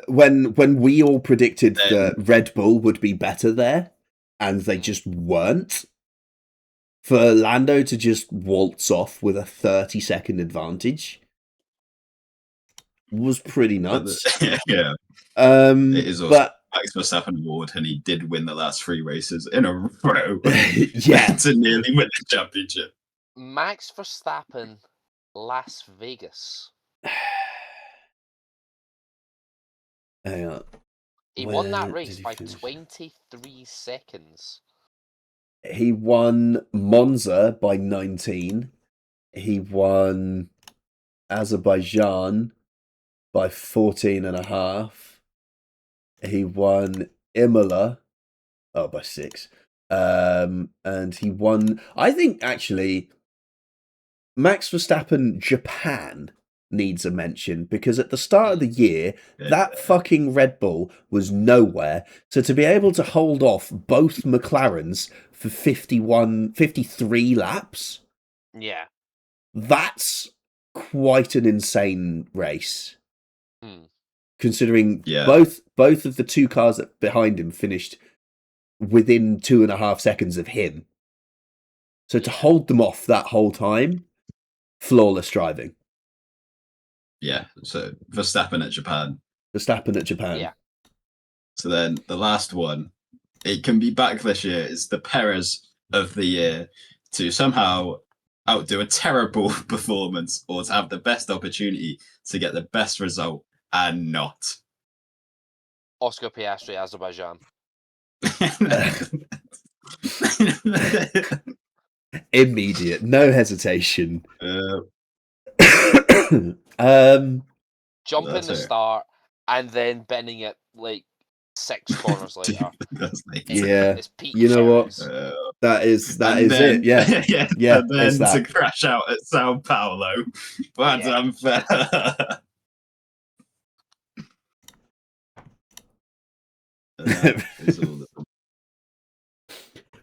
S2: When we all predicted that Red Bull would be better there, and they just weren't, for Lando to just waltz off with a 30-second advantage was pretty nuts.
S3: Yeah, it is also
S2: But
S3: Max Verstappen award, and he did win the last 3 races in a row.
S2: yeah,
S3: to nearly win the championship.
S1: Max Verstappen, Las Vegas.
S2: hang on.
S1: He won that
S2: Where
S1: race
S2: did he
S1: by
S2: finish?
S1: 23 seconds.
S2: He won Monza by 19. He won Azerbaijan by 14 and a half. He won Imola by 6. And he won, I think actually Max Verstappen Japan needs a mention because at the start of the year that fucking Red Bull was nowhere. So to be able to hold off both McLarens for 53 laps,
S1: Yeah.
S2: that's quite an insane race.
S1: Hmm.
S2: Considering
S3: Yeah.
S2: both of the 2 cars that behind him finished within 2.5 seconds of him. So to hold them off that whole time, flawless driving.
S3: Yeah, so Verstappen at Japan.
S2: Verstappen at Japan.
S1: Yeah.
S3: So then the last one, it can be back this year, is the Perez of the year to somehow outdo a terrible performance or to have the best opportunity to get the best result and not.
S1: Oscar Piastri, Azerbaijan.
S2: Immediate, no hesitation.
S1: Jump in
S3: That's
S1: the
S3: it.
S1: start and then bending it like 6 corners later.
S3: That's like-
S2: Yeah,
S1: It's peak
S2: you know what?
S1: Perez.
S2: That is
S3: and then,
S2: it. Yeah, yeah,
S3: and then
S2: it's that.
S3: to crash out at Sao Paulo. That's
S1: Yeah.
S3: unfair. And that is all that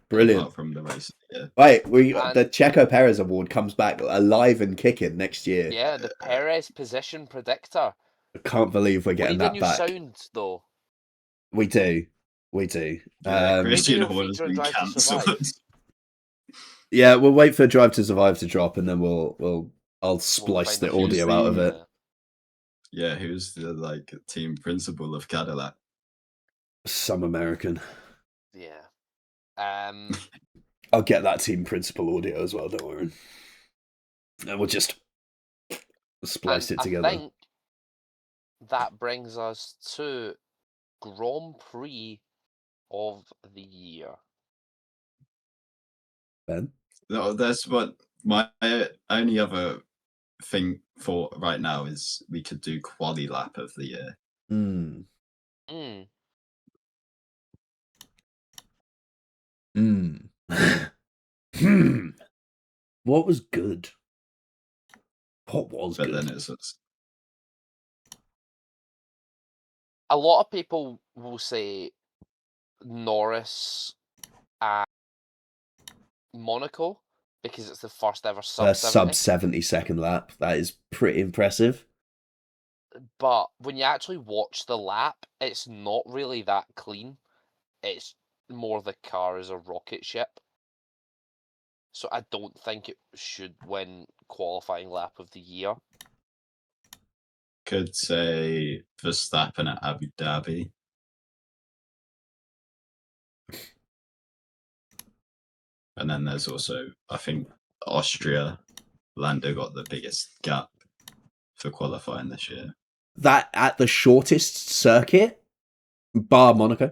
S2: Brilliant.
S3: apart from the race. Yeah.
S2: Wait,
S1: And-
S2: the Checo Perez award comes back alive and kicking next year.
S1: Yeah, the Perez position predictor.
S2: I can't believe we're
S1: We
S2: getting
S1: need a
S2: that
S1: new
S2: back.
S1: sound though.
S2: We do. We do.
S3: Yeah, Christian
S1: Maybe
S3: Horner's
S1: it'll
S3: been
S1: feature in Drive to
S3: cancelled.
S1: Survive.
S2: Yeah, we'll wait for Drive to Survive to drop, and then I'll
S1: We'll
S2: splice
S1: find
S2: the
S1: a
S2: audio
S3: few
S2: out of it.
S3: Yeah, who's the team principal of Cadillac?
S2: Some American.
S1: Yeah.
S2: I'll get that team principal audio as well. Don't worry. And we'll just splice
S1: and
S2: it together.
S1: I think that brings us to Grand Prix of the year.
S2: Ben.
S3: No, that's what my only other thing for right now is we could do quali lap of the year.
S2: Mm.
S1: Mm.
S2: Mm. What was good? What was
S3: But
S2: good?
S3: then it's
S1: A lot of people will say Norris at Monaco, because it's the first ever
S2: A
S1: sub 70.
S2: sub 70 second lap. That is pretty impressive.
S1: But when you actually watch the lap, it's not really that clean. It's more the car is a rocket ship. So I don't think it should win qualifying lap of the year.
S3: Could say Verstappen at Abu Dhabi. And then there's also, I think, Austria. Lando got the biggest gap for qualifying this year.
S2: That at the shortest circuit, bar Monaco.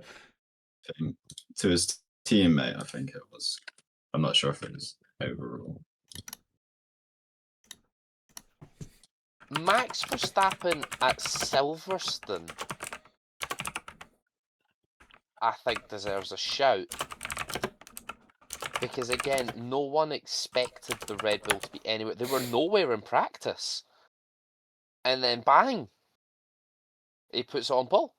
S3: I think, to his teammate, I think it was. I'm not sure if it was overall.
S1: Max Verstappen at Silverstone, I think, deserves a shout. Because again, no one expected the Red Bull to be anywhere. They were nowhere in practice. And then bang! He puts it on pole.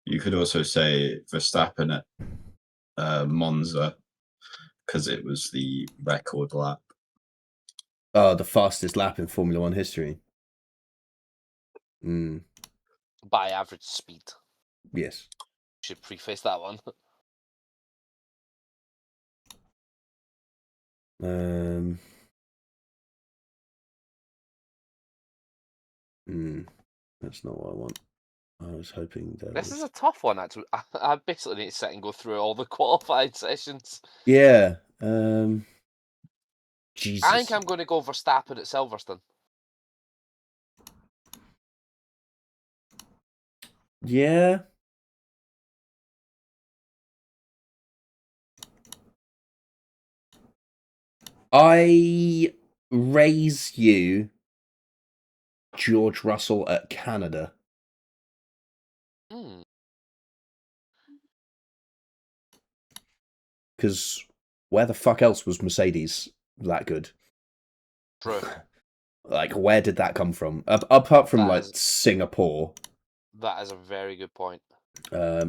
S3: You could also say Verstappen at Monza, because it was the record lap.
S2: Oh, the fastest lap in Formula One history.
S1: By average speed.
S2: Yes.
S1: Should preface that one.
S2: That's not what I want. I was hoping that.
S1: This is a tough one, actually. I basically need to sit and go through all the qualified sessions.
S2: Yeah. Jesus.
S1: I think I'm going to go Verstappen at Silverstone.
S2: Yeah. I raise you George Russell at Canada. Because where the fuck else was Mercedes that good?
S1: True.
S2: Like, where did that come from? Apart from,
S1: That
S2: like,
S1: is-
S2: Singapore.
S1: That is a very good point.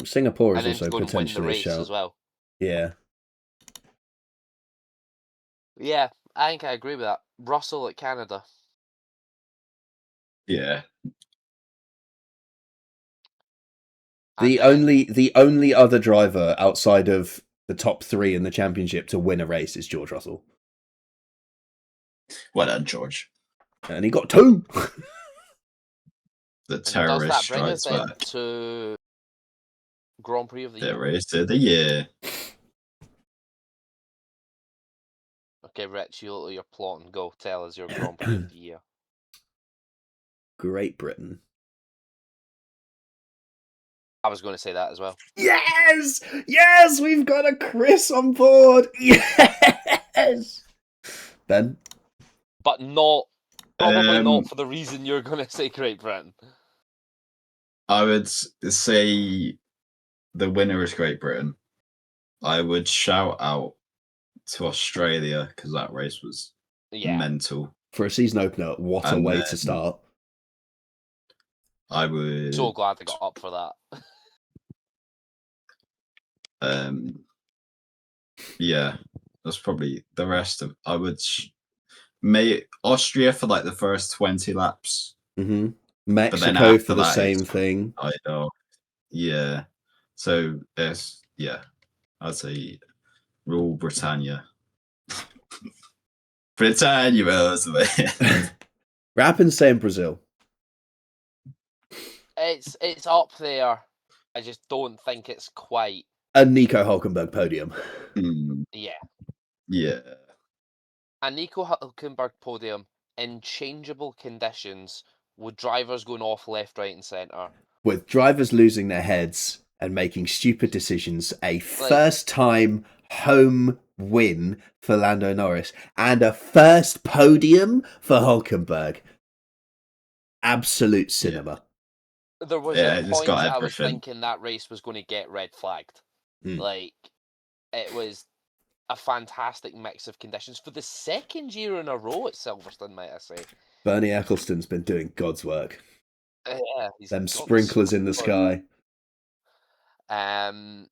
S2: Singapore is
S1: And then to
S2: also
S1: go and win the
S2: potentially a
S1: race
S2: shout.
S1: as well.
S2: Yeah.
S1: Yeah, I think I agree with that. Russell at Canada.
S3: Yeah.
S1: And
S2: The
S1: then-
S2: only other driver outside of the top 3 in the championship to win a race is George Russell.
S3: Well done, George.
S2: And he got 2!
S3: The
S1: and
S3: terrorist
S1: does that bring us
S3: strikes
S1: then
S3: back.
S1: to Grand Prix of the
S3: The
S1: Year?
S3: race of the year.
S1: Okay, Rich, you're plotting. Go tell us your Grand Prix of the Year.
S2: Great Britain.
S1: I was going to say that as well.
S2: Yes! Yes! We've got a Chris on board! Yes! Ben?
S1: But probably
S3: Um,
S1: not for the reason you're going to say Great Britain.
S3: I would say the winner is Great Britain. I would shout out to Australia because that race was
S1: Yeah.
S3: mental.
S2: For a season opener, what a
S3: And
S2: way
S3: then-
S2: to start.
S3: I would.
S1: So glad they got up for that.
S3: Yeah, that's probably the rest of. I would. Austria for like the first 20 laps.
S2: Mm-hmm.
S3: then
S2: Mexico
S3: after
S2: for the
S3: that,
S2: same
S3: it's-
S2: thing.
S3: I know. Yeah. So there's I'd say rule Britannia. Britannia was the way.
S2: Rap and say in Brazil.
S1: It's up there. I just don't think it's quite.
S2: A Nico Hulkenberg podium.
S1: Yeah.
S3: Yeah.
S1: A Nico Hülkenberg podium in changeable conditions with drivers going off left, right, and centre.
S2: With drivers losing their heads and making stupid decisions. A first time home win for Lando Norris. And a first podium for Hulkenberg. Absolute cinema.
S1: There was
S3: Yeah,
S1: a
S3: it's
S1: point
S3: got
S1: I was
S3: everything.
S1: thinking that race was going to get red flagged.
S2: Mm.
S1: Like, it was a fantastic mix of conditions for the second year in a row at Silverstone, might I say.
S2: Bernie Ecclestone's been doing God's work.
S1: Yeah, he's
S2: Them
S1: got the
S2: sprinklers in the
S1: sprinkler.
S2: sky.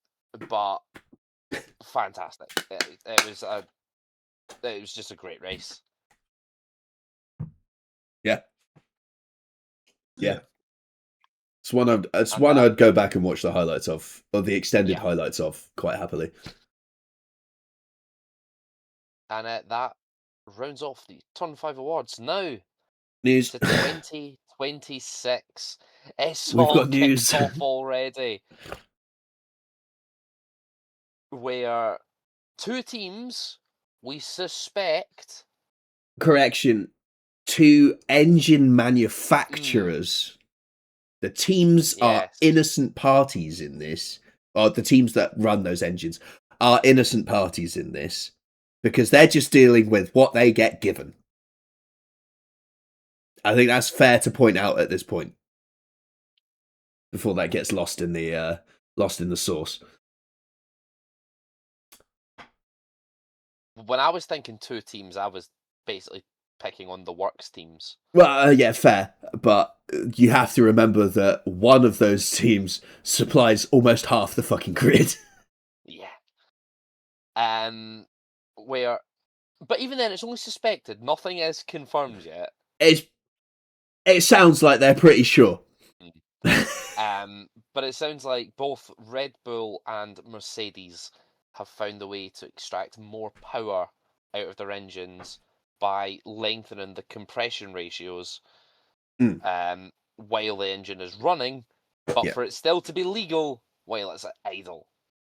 S1: But fantastic. It was just a great race.
S2: Yeah.
S3: Yeah.
S2: It's one I'd go back and watch the highlights of, or the extended highlights of, quite happily.
S1: And that rounds off the Turn 5 awards. Now,
S2: News.
S1: to 2026. It's
S2: We've
S1: all
S2: got news.
S1: kicked off already. Where two teams we suspect.
S2: Correction. Two engine manufacturers. The teams are
S1: Yes.
S2: innocent parties in this, or the teams that run those engines are innocent parties in this, because they're just dealing with what they get given. I think that's fair to point out at this point, before that gets lost in the sauce.
S1: When I was thinking two teams, I was basically picking on the works teams.
S2: Well, yeah, fair, but you have to remember that one of those teams supplies almost half the fucking grid.
S1: Yeah. But even then, it's only suspected. Nothing is confirmed yet.
S2: It sounds like they're pretty sure.
S1: But it sounds like both Red Bull and Mercedes have found a way to extract more power out of their engines by lengthening the compression ratios while the engine is running, but for it still to be legal while it's idle.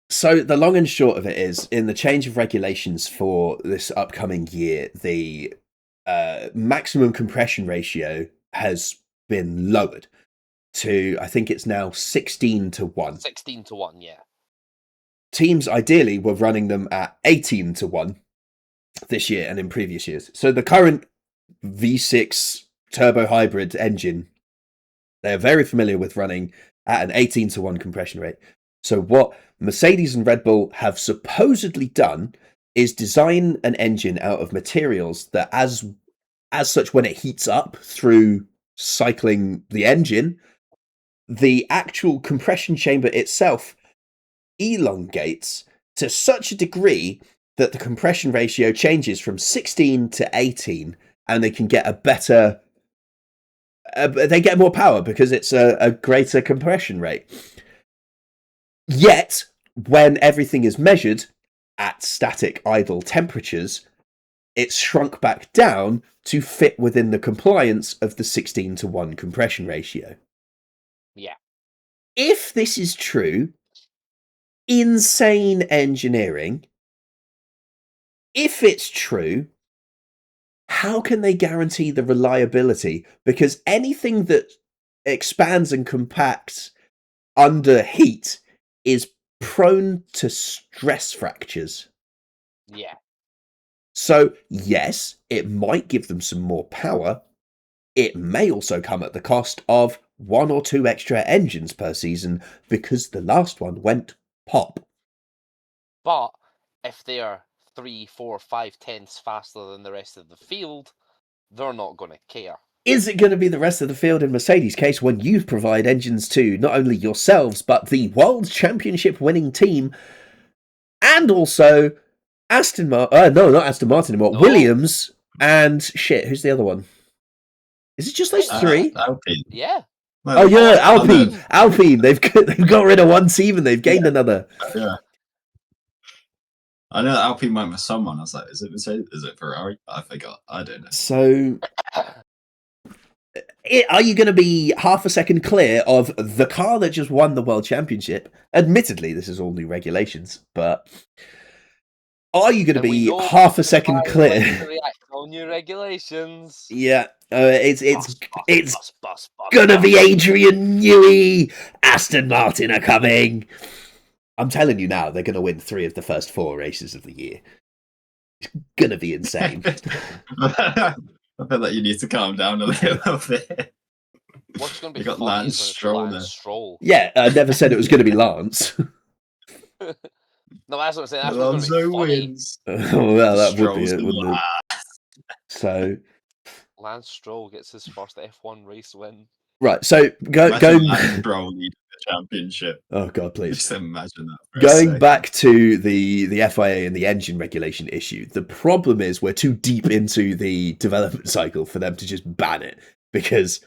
S2: So the long and short of it is, in the change of regulations for this upcoming year, the maximum compression ratio has been lowered to, I think it's now 16-1.
S1: 16-1, yeah.
S2: Teams ideally were running them at 18-1 this year and in previous years. So the current V6 turbo hybrid engine, they're very familiar with running at an 18-1 compression rate. So what Mercedes and Red Bull have supposedly done is design an engine out of materials that as such, when it heats up through cycling the engine, the actual compression chamber itself elongates to such a degree that the compression ratio changes from 16 to 18, and they can get a better... they get more power because it's a greater compression rate. Yet, when everything is measured at static idle temperatures, it's shrunk back down to fit within the compliance of the 16-1 compression ratio.
S1: Yeah.
S2: If this is true, insane engineering. If it's true, how can they guarantee the reliability? Because anything that expands and compacts under heat is prone to stress fractures.
S1: Yeah.
S2: So, yes, it might give them some more power. It may also come at the cost of 1 or 2 extra engines per season because the last one went pop.
S1: But if they are 3, 4, 5 tenths faster than the rest of the field, they're not going to care.
S2: Is it going to be the rest of the field in Mercedes' case when you provide engines to not only yourselves, but the World Championship winning team, and also Aston Martin, no, not Aston Martin anymore,
S1: No.
S2: Williams, and shit, who's the other one? Is it just those 3?
S3: Alpine.
S1: Yeah.
S2: Oh yeah,
S3: Alpine.
S2: Alpine. They've got rid of one team and they've gained another.
S3: Yeah. I know that Alpine went with someone. I was like, is it Mercedes? Is it Ferrari? I forgot. I don't know.
S2: So, are you going to be half a second clear of the car that just won the World Championship? Admittedly, this is all new regulations, but are you going to
S1: And we
S2: be
S1: know
S2: half a second
S1: Ferrari
S2: clear?
S1: like to react to all new regulations.
S2: Yeah, it's
S1: Bus,
S2: gonna be Adrian Newey. Aston Martin are coming. I'm telling you now, they're gonna win 3 of the first 4 races of the year. It's gonna be insane.
S3: I feel like you need to calm down a little bit.
S1: What's going to be
S3: You got
S1: funny
S3: Lance
S1: is when it's
S3: Stroll
S1: Lance
S3: there.
S1: Stroll.
S2: Yeah, I never said it was gonna be Lance.
S1: No, that's what I'm saying. That's what's going to be
S3: Alonso
S1: funny.
S3: wins.
S2: Well, that would be
S3: Stroll's
S2: it, wouldn't it?
S3: last.
S2: So,
S1: Lance Stroll gets his first F1 race win.
S2: Right, so go
S3: Imagine Lance Stroll leading the championship.
S2: Oh god, please.
S3: Just imagine that. For a
S2: Going
S3: second.
S2: back to the FIA and the engine regulation issue, the problem is we're too deep into the development cycle for them to just ban it, because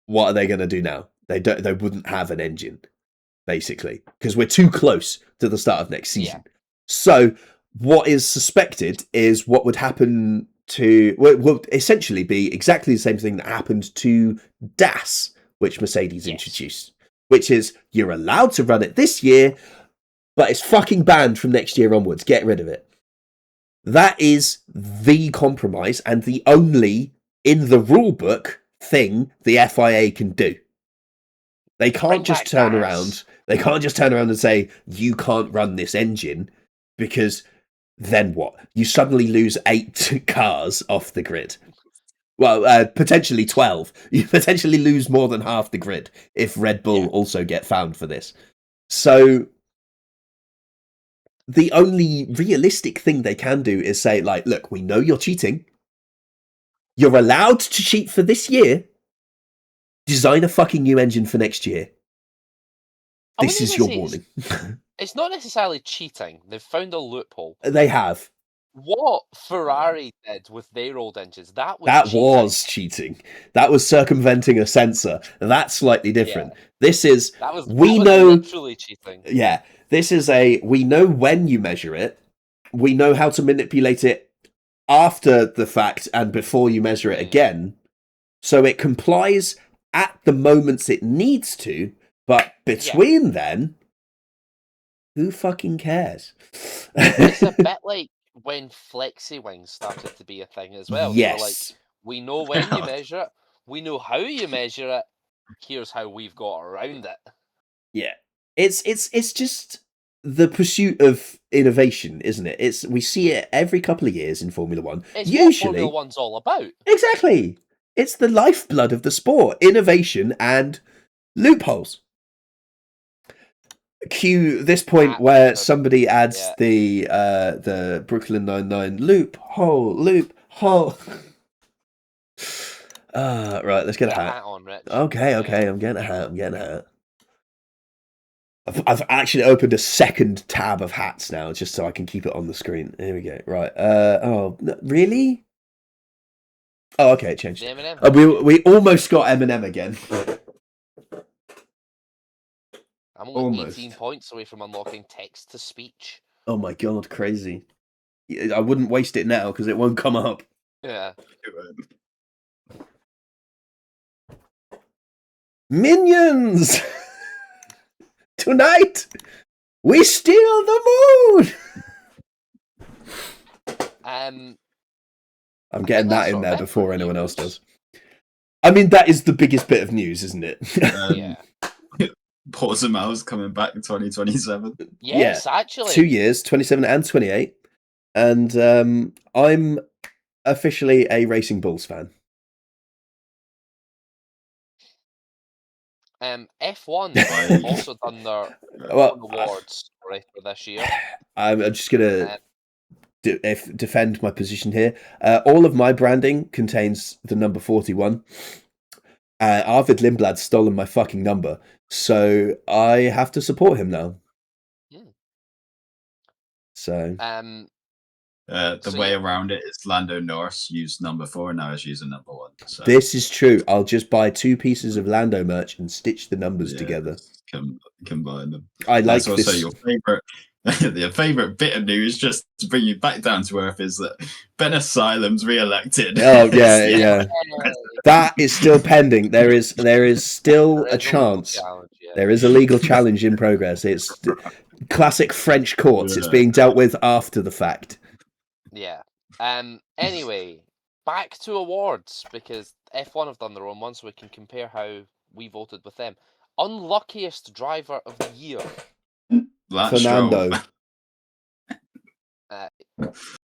S2: what are they going to do now? They wouldn't have an engine, basically, because we're too close to the start of next season.
S1: Yeah.
S2: So what is suspected is what would happen to will essentially be exactly the same thing that happened to DAS, which Mercedes introduced, which is you're allowed to run it this year, but it's fucking banned from next year onwards. Get rid of it. That is the compromise and the only in the rule book thing the FIA can do. They can't just turn around. They can't just turn around and say you can't run this engine, because then what? You suddenly lose 8 cars off the grid. Well, potentially 12. You potentially lose more than half the grid if Red Bull also get found for this. So the only realistic thing they can do is say, like, look, we know you're cheating. You're allowed to cheat for this year. Design a fucking new engine for next year. This is your warning.
S1: It's not necessarily cheating. They've found a loophole.
S2: They have.
S1: What Ferrari did with their old engines, that
S2: was cheating. That was circumventing a sensor. That's slightly different. Yeah. This is we know
S1: literally cheating.
S2: Yeah. This is we know when you measure it. We know how to manipulate it after the fact and before you measure it again. So it complies at the moments it needs to, but between then, who fucking cares?
S1: It's a bit like when flexi wings started to be a thing as well.
S2: Yes.
S1: Like, we know when you measure it, we know how you measure it, here's how we've got around it.
S2: Yeah. It's just the pursuit of innovation, isn't it? We see it every couple of years in Formula One.
S1: It's
S2: usually
S1: what Formula One's all about.
S2: Exactly. It's the lifeblood of the sport, innovation and loopholes. Cue this point where somebody adds the Brooklyn Nine-Nine loophole. Right, let's get a hat.
S1: On, Rich.
S2: Okay, I'm getting a hat. I've actually opened a second tab of hats now, just so I can keep it on the screen. Here we go. Right. Really? Oh, okay, it changed. We almost got Eminem again.
S1: I'm only 18 points away from unlocking text to speech.
S2: Oh my god, crazy. I wouldn't waste it now because it won't come up.
S1: Yeah.
S2: Minions! Tonight, we steal the moon! I'm getting that in there before anyone else does. I mean, that is the biggest bit of news, isn't it?
S1: Yeah.
S3: Portimao's coming back in 2027.
S1: Yes, actually.
S2: 2 years, 27 and 28. And I'm officially a Racing Bulls fan.
S1: F1 also done their awards for this year.
S2: I'm just going to defend my position here. All of my branding contains the number 41. Arvid Lindblad's stolen my fucking number, so I have to support him now. So
S3: the way around it is Lando Norris used number 4 and now he's using number 1. So.
S2: This is true. I'll just buy 2 pieces of Lando merch and stitch the numbers together.
S3: Combine them.
S2: I like
S3: That's also
S2: this.
S3: Your favorite. Your favorite bit of news, just to bring you back down to earth, is that Ben Asylum's re-elected.
S2: Oh yeah. That is still pending. There is still a chance. There is a legal challenge in progress. It's classic French courts. It's being dealt with after the fact.
S1: Yeah. Anyway, back to awards, because F1 have done their own one, so we can compare how we voted with them. Unluckiest driver of the year.
S2: Fernando.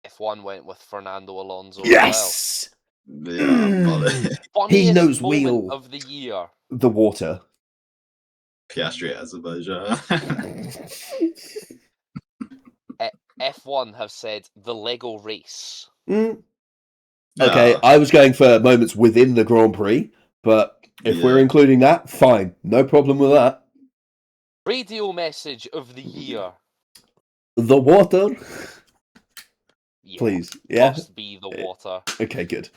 S1: F1 went with Fernando Alonso.
S2: Yes.
S1: As well.
S2: He knows
S1: wheel of the year.
S2: The water.
S3: Piastri Azerbaijan.
S1: F1 have said the Lego race.
S2: Okay,
S3: Ah,
S2: I was going for moments within the Grand Prix, but if we're
S3: Yeah.
S2: including that, fine. No problem with that.
S1: Radio message of the year.
S2: The water.
S1: Yeah,
S2: Please. Yeah?
S1: must be the water.
S2: Okay, good.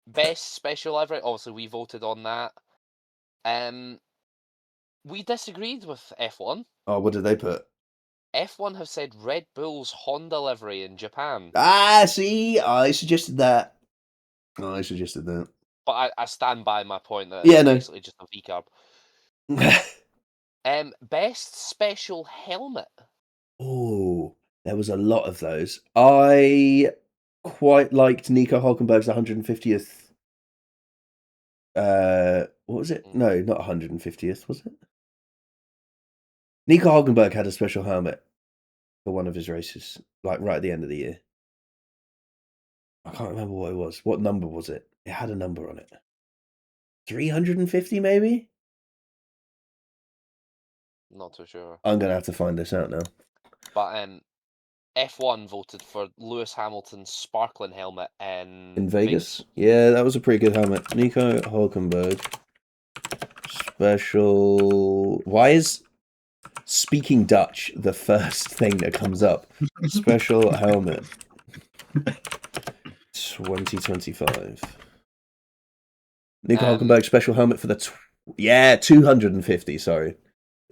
S1: Best special livery. Obviously, we voted on that. We disagreed with F1.
S2: Oh, what did they put?
S1: F1 have said Red Bull's Honda livery in Japan,
S2: Ah, see, I suggested that.
S1: but I stand by my point that
S2: Yeah,
S1: it's
S2: no.
S1: basically just a V carb. Best special helmet.
S2: Oh, there was a lot of those. I quite liked Nico Hulkenberg's 150th. What was it? No, not 150th, was it? Nico Hulkenberg had a special helmet for one of his races, like right at the end of the year. I can't remember what it was. What number was it? It had a number on it. 350, maybe?
S1: Not too sure.
S2: I'm going to have to find this out now.
S1: But F1 voted for Lewis Hamilton's sparkling helmet
S2: In Vegas? Yeah, that was a pretty good helmet. Nico Hulkenberg. Special. Why is speaking Dutch the first thing that comes up? Special helmet. 2025. Nico Hulkenberg special helmet for the 250. Sorry,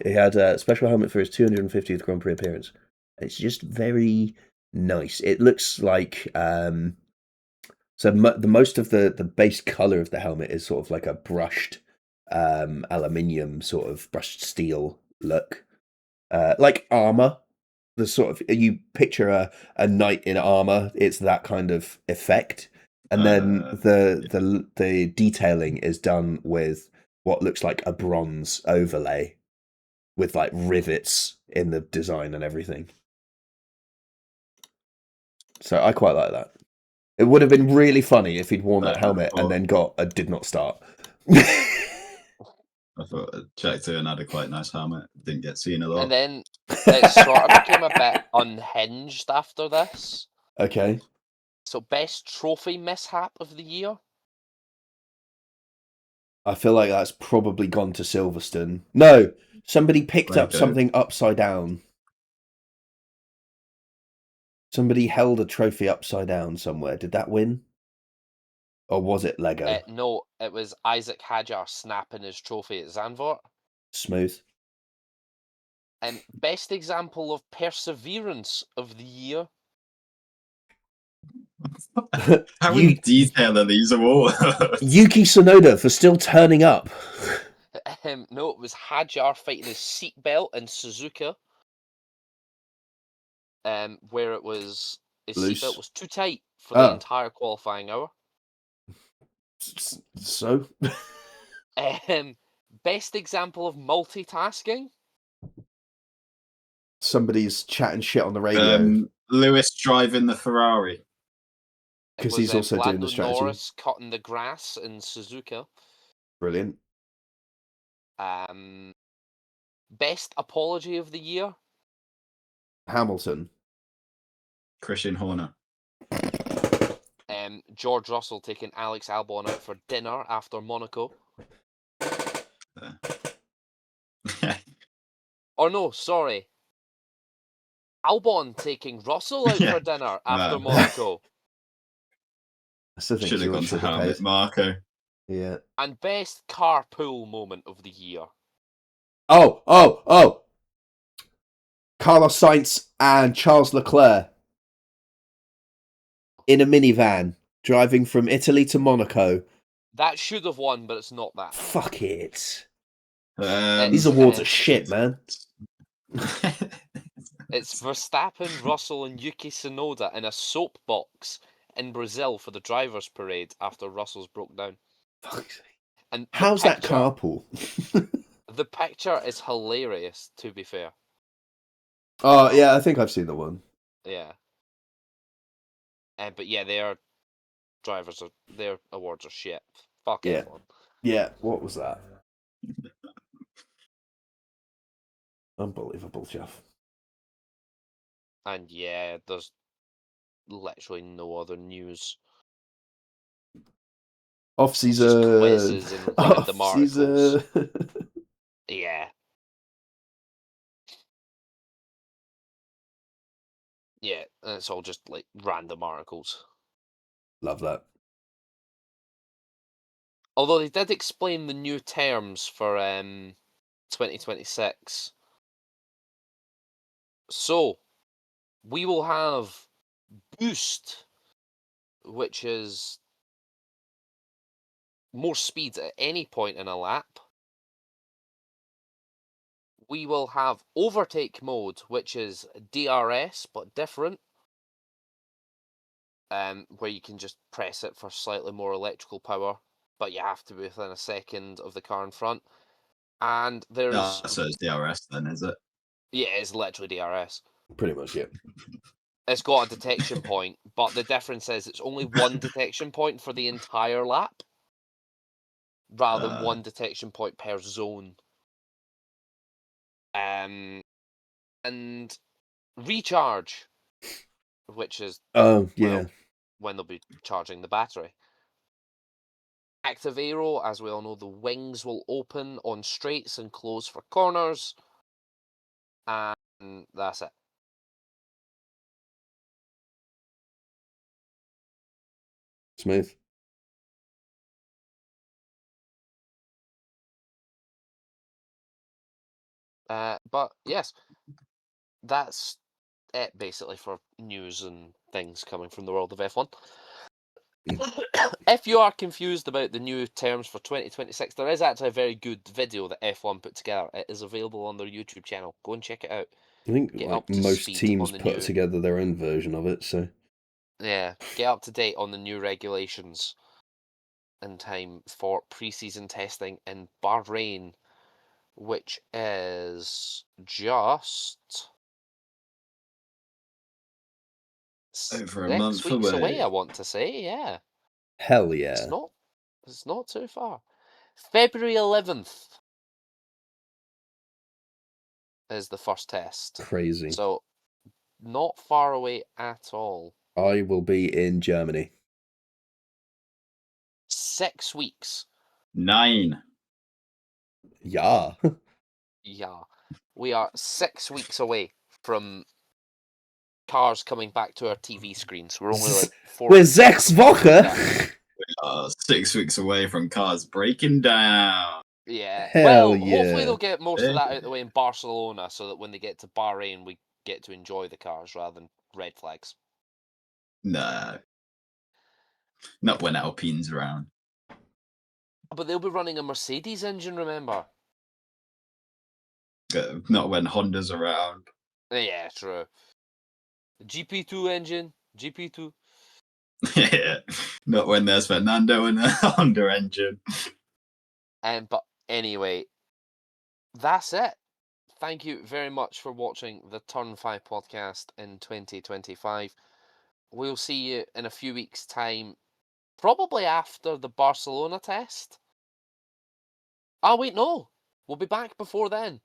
S2: he had a special helmet for his 250th Grand Prix appearance. It's just very nice. It looks like the most of the base color of the helmet is sort of like a brushed aluminium, sort of brushed steel look, like armor. The sort of, you picture a knight in armor, it's that kind of effect, and then the detailing is done with what looks like a bronze overlay with like rivets in the design and everything. So I quite like that. It would have been really funny if he'd worn that helmet and then got a did not start.
S3: I thought Jack Turner had a quite nice helmet. Didn't get seen a lot.
S1: And then it sort of became a bit unhinged after this.
S2: Okay.
S1: So best trophy mishap of the year?
S2: I feel like that's probably gone to Silverstone. No, somebody picked up
S3: Lego.
S2: something upside down. Somebody held a trophy upside down somewhere. Did that win? Or was it Lego?
S1: No, it was Isaac Hadjar snapping his trophy at Zandvoort.
S2: Smooth.
S1: And best example of perseverance of the year?
S3: How in detail are these awards?
S2: Yuki Tsunoda for still turning up.
S1: No, it was Hadjar fighting his seatbelt in Suzuka. Where it was his
S2: Loose.
S1: seatbelt was too tight for the entire qualifying hour.
S2: So?
S1: Best example of multitasking?
S2: Somebody's chatting shit on the radio.
S3: Lewis driving the Ferrari.
S2: Because he's also doing the strategy.
S1: Norris cutting the grass in Suzuka.
S2: Brilliant.
S1: Best apology of the year?
S2: Hamilton.
S3: Christian Horner.
S1: George Russell taking Alex Albon out for dinner after Monaco. Or no, sorry. Albon taking Russell out for dinner after Monaco.
S3: Should have gone to Helmut Marko.
S2: Yeah.
S1: And best carpool moment of the year.
S2: Oh! Carlos Sainz and Charles Leclerc in a minivan driving from Italy to Monaco.
S1: That should have won, but it's not that.
S2: Fuck it.
S3: These
S2: awards are shit, man.
S1: It's Verstappen, Russell, and Yuki Tsunoda in a soapbox in Brazil for the drivers' parade after Russell's broke down. And
S2: how's that carpool?
S1: The picture is hilarious, to be fair.
S2: Oh yeah, I think I've seen the one.
S1: Yeah. But yeah, their awards are shit. Fuck
S2: Yeah.
S1: F1.
S2: Yeah, what was that? Unbelievable, Jeff.
S1: And yeah, there's literally no other news.
S2: Off
S1: It's just
S2: season.
S1: quizzes and
S2: Off
S1: random articles.
S2: season.
S1: Yeah. Yeah, and it's all just like random articles.
S2: Love that.
S1: Although they did explain the new terms for 2026. So, we will have Boost, which is more speed at any point in a lap. We will have Overtake mode, which is DRS, but different. Where you can just press it for slightly more electrical power, but you have to be within a second of the car in front. And there's...
S3: So it's DRS then, is it?
S1: Yeah, it's literally DRS.
S2: Pretty much, yeah.
S1: It's got a detection point, but the difference is it's only one detection point for the entire lap, rather than one detection point per zone. And recharge, which is
S2: Oh, yeah.
S1: when they'll be charging the battery. Active aero, as we all know, the wings will open on straights and close for corners. And that's it.
S2: Smooth.
S1: But yes, that's it basically for news and things coming from the world of F1. If you are confused about the new terms for 2026, there is actually a very good video that F1 put together. It is available on their YouTube channel. Go and check it out.
S2: I think
S1: Get
S2: like
S1: up to
S2: most
S1: speed
S2: teams
S1: on the
S2: put
S1: new-
S2: together their own version of it, so
S1: Yeah, get up to date on the new regulations in time for pre-season testing in Bahrain, which is just
S3: Over a
S1: 6
S3: month
S1: weeks away,
S3: away.
S1: I want to say. Yeah,
S2: hell yeah.
S1: it's not too far. February 11th is the first test,
S2: Crazy.
S1: so not far away at all.
S2: I will be in Germany.
S1: 6 weeks.
S3: 9.
S2: Yeah.
S1: Yeah, we are 6 weeks away from cars coming back to our TV screens. We're only like 4
S2: We're 6 Woche.
S3: 6 weeks away from cars breaking down.
S1: Yeah.
S2: Hell
S1: Well, hopefully
S2: yeah.
S1: they'll get most of that
S3: Yeah.
S1: out of the way in Barcelona, so that when they get to Bahrain, we get to enjoy the cars rather than red flags.
S3: No. Not when Alpine's around.
S1: But they'll be running a Mercedes engine, remember?
S3: Not when Honda's around.
S1: Yeah, true. GP2 engine, GP2.
S3: Yeah. Not when there's Fernando and a Honda engine.
S1: But anyway, that's it. Thank you very much for watching the Turn 5 podcast in 2025. We'll see you in a few weeks' time, probably after the Barcelona test. Oh, wait, no. We'll be back before then.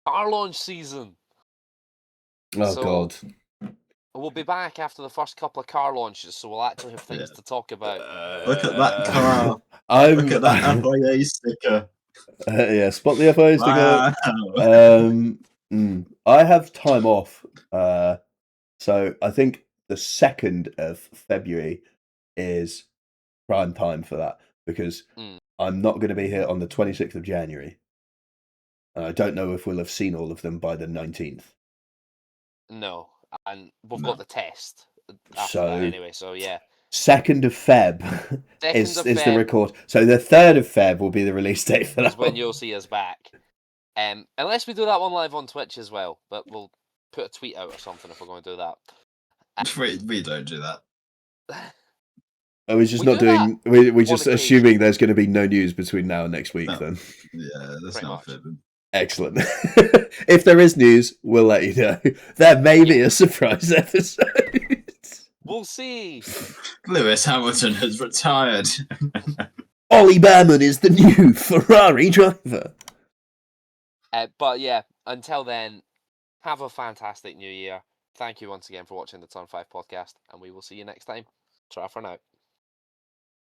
S1: Car launch season.
S2: Oh
S1: So-
S2: god.
S1: We'll be back after the first couple of car launches, so we'll actually have things
S3: Yeah.
S1: to talk about.
S3: Look at that car.
S2: I'm,
S3: Look at that FIA sticker.
S2: yeah, spot the FO sticker.
S3: Wow.
S2: I have time off. So I think the 2nd of February is prime time for that because
S1: Mm.
S2: I'm not going to be here on the 26th of January. And I don't know if we'll have seen all of them by the 19th.
S1: No, and we've
S3: No.
S1: got the test after
S2: So-
S1: that anyway, so yeah.
S2: 2nd of Feb
S1: 2nd
S2: is
S1: of
S2: the
S1: Feb
S2: record. So the 3rd of Feb will be the release date for
S1: is
S2: that
S1: when
S2: one.
S1: you'll see us back. Unless we do that one live on Twitch as well, but we'll put a tweet out or something if we're going to do that.
S3: We don't do that.
S2: I was just
S1: We
S2: not
S1: do
S2: doing. We're
S1: on
S2: just
S1: occasion.
S2: assuming there's going to be no news between now and next week.
S3: No.
S2: Then
S3: Yeah, that's
S1: Pretty
S3: not
S1: much.
S3: fibbing.
S2: excellent. If there is news, we'll let you know. There may be a surprise episode.
S1: We'll see.
S3: Lewis Hamilton has retired.
S2: Ollie Behrman is the new Ferrari driver.
S1: But yeah, until then, have a fantastic new year. Thank you once again for watching the Turn 5 podcast, and we will see you next time. Ta for now.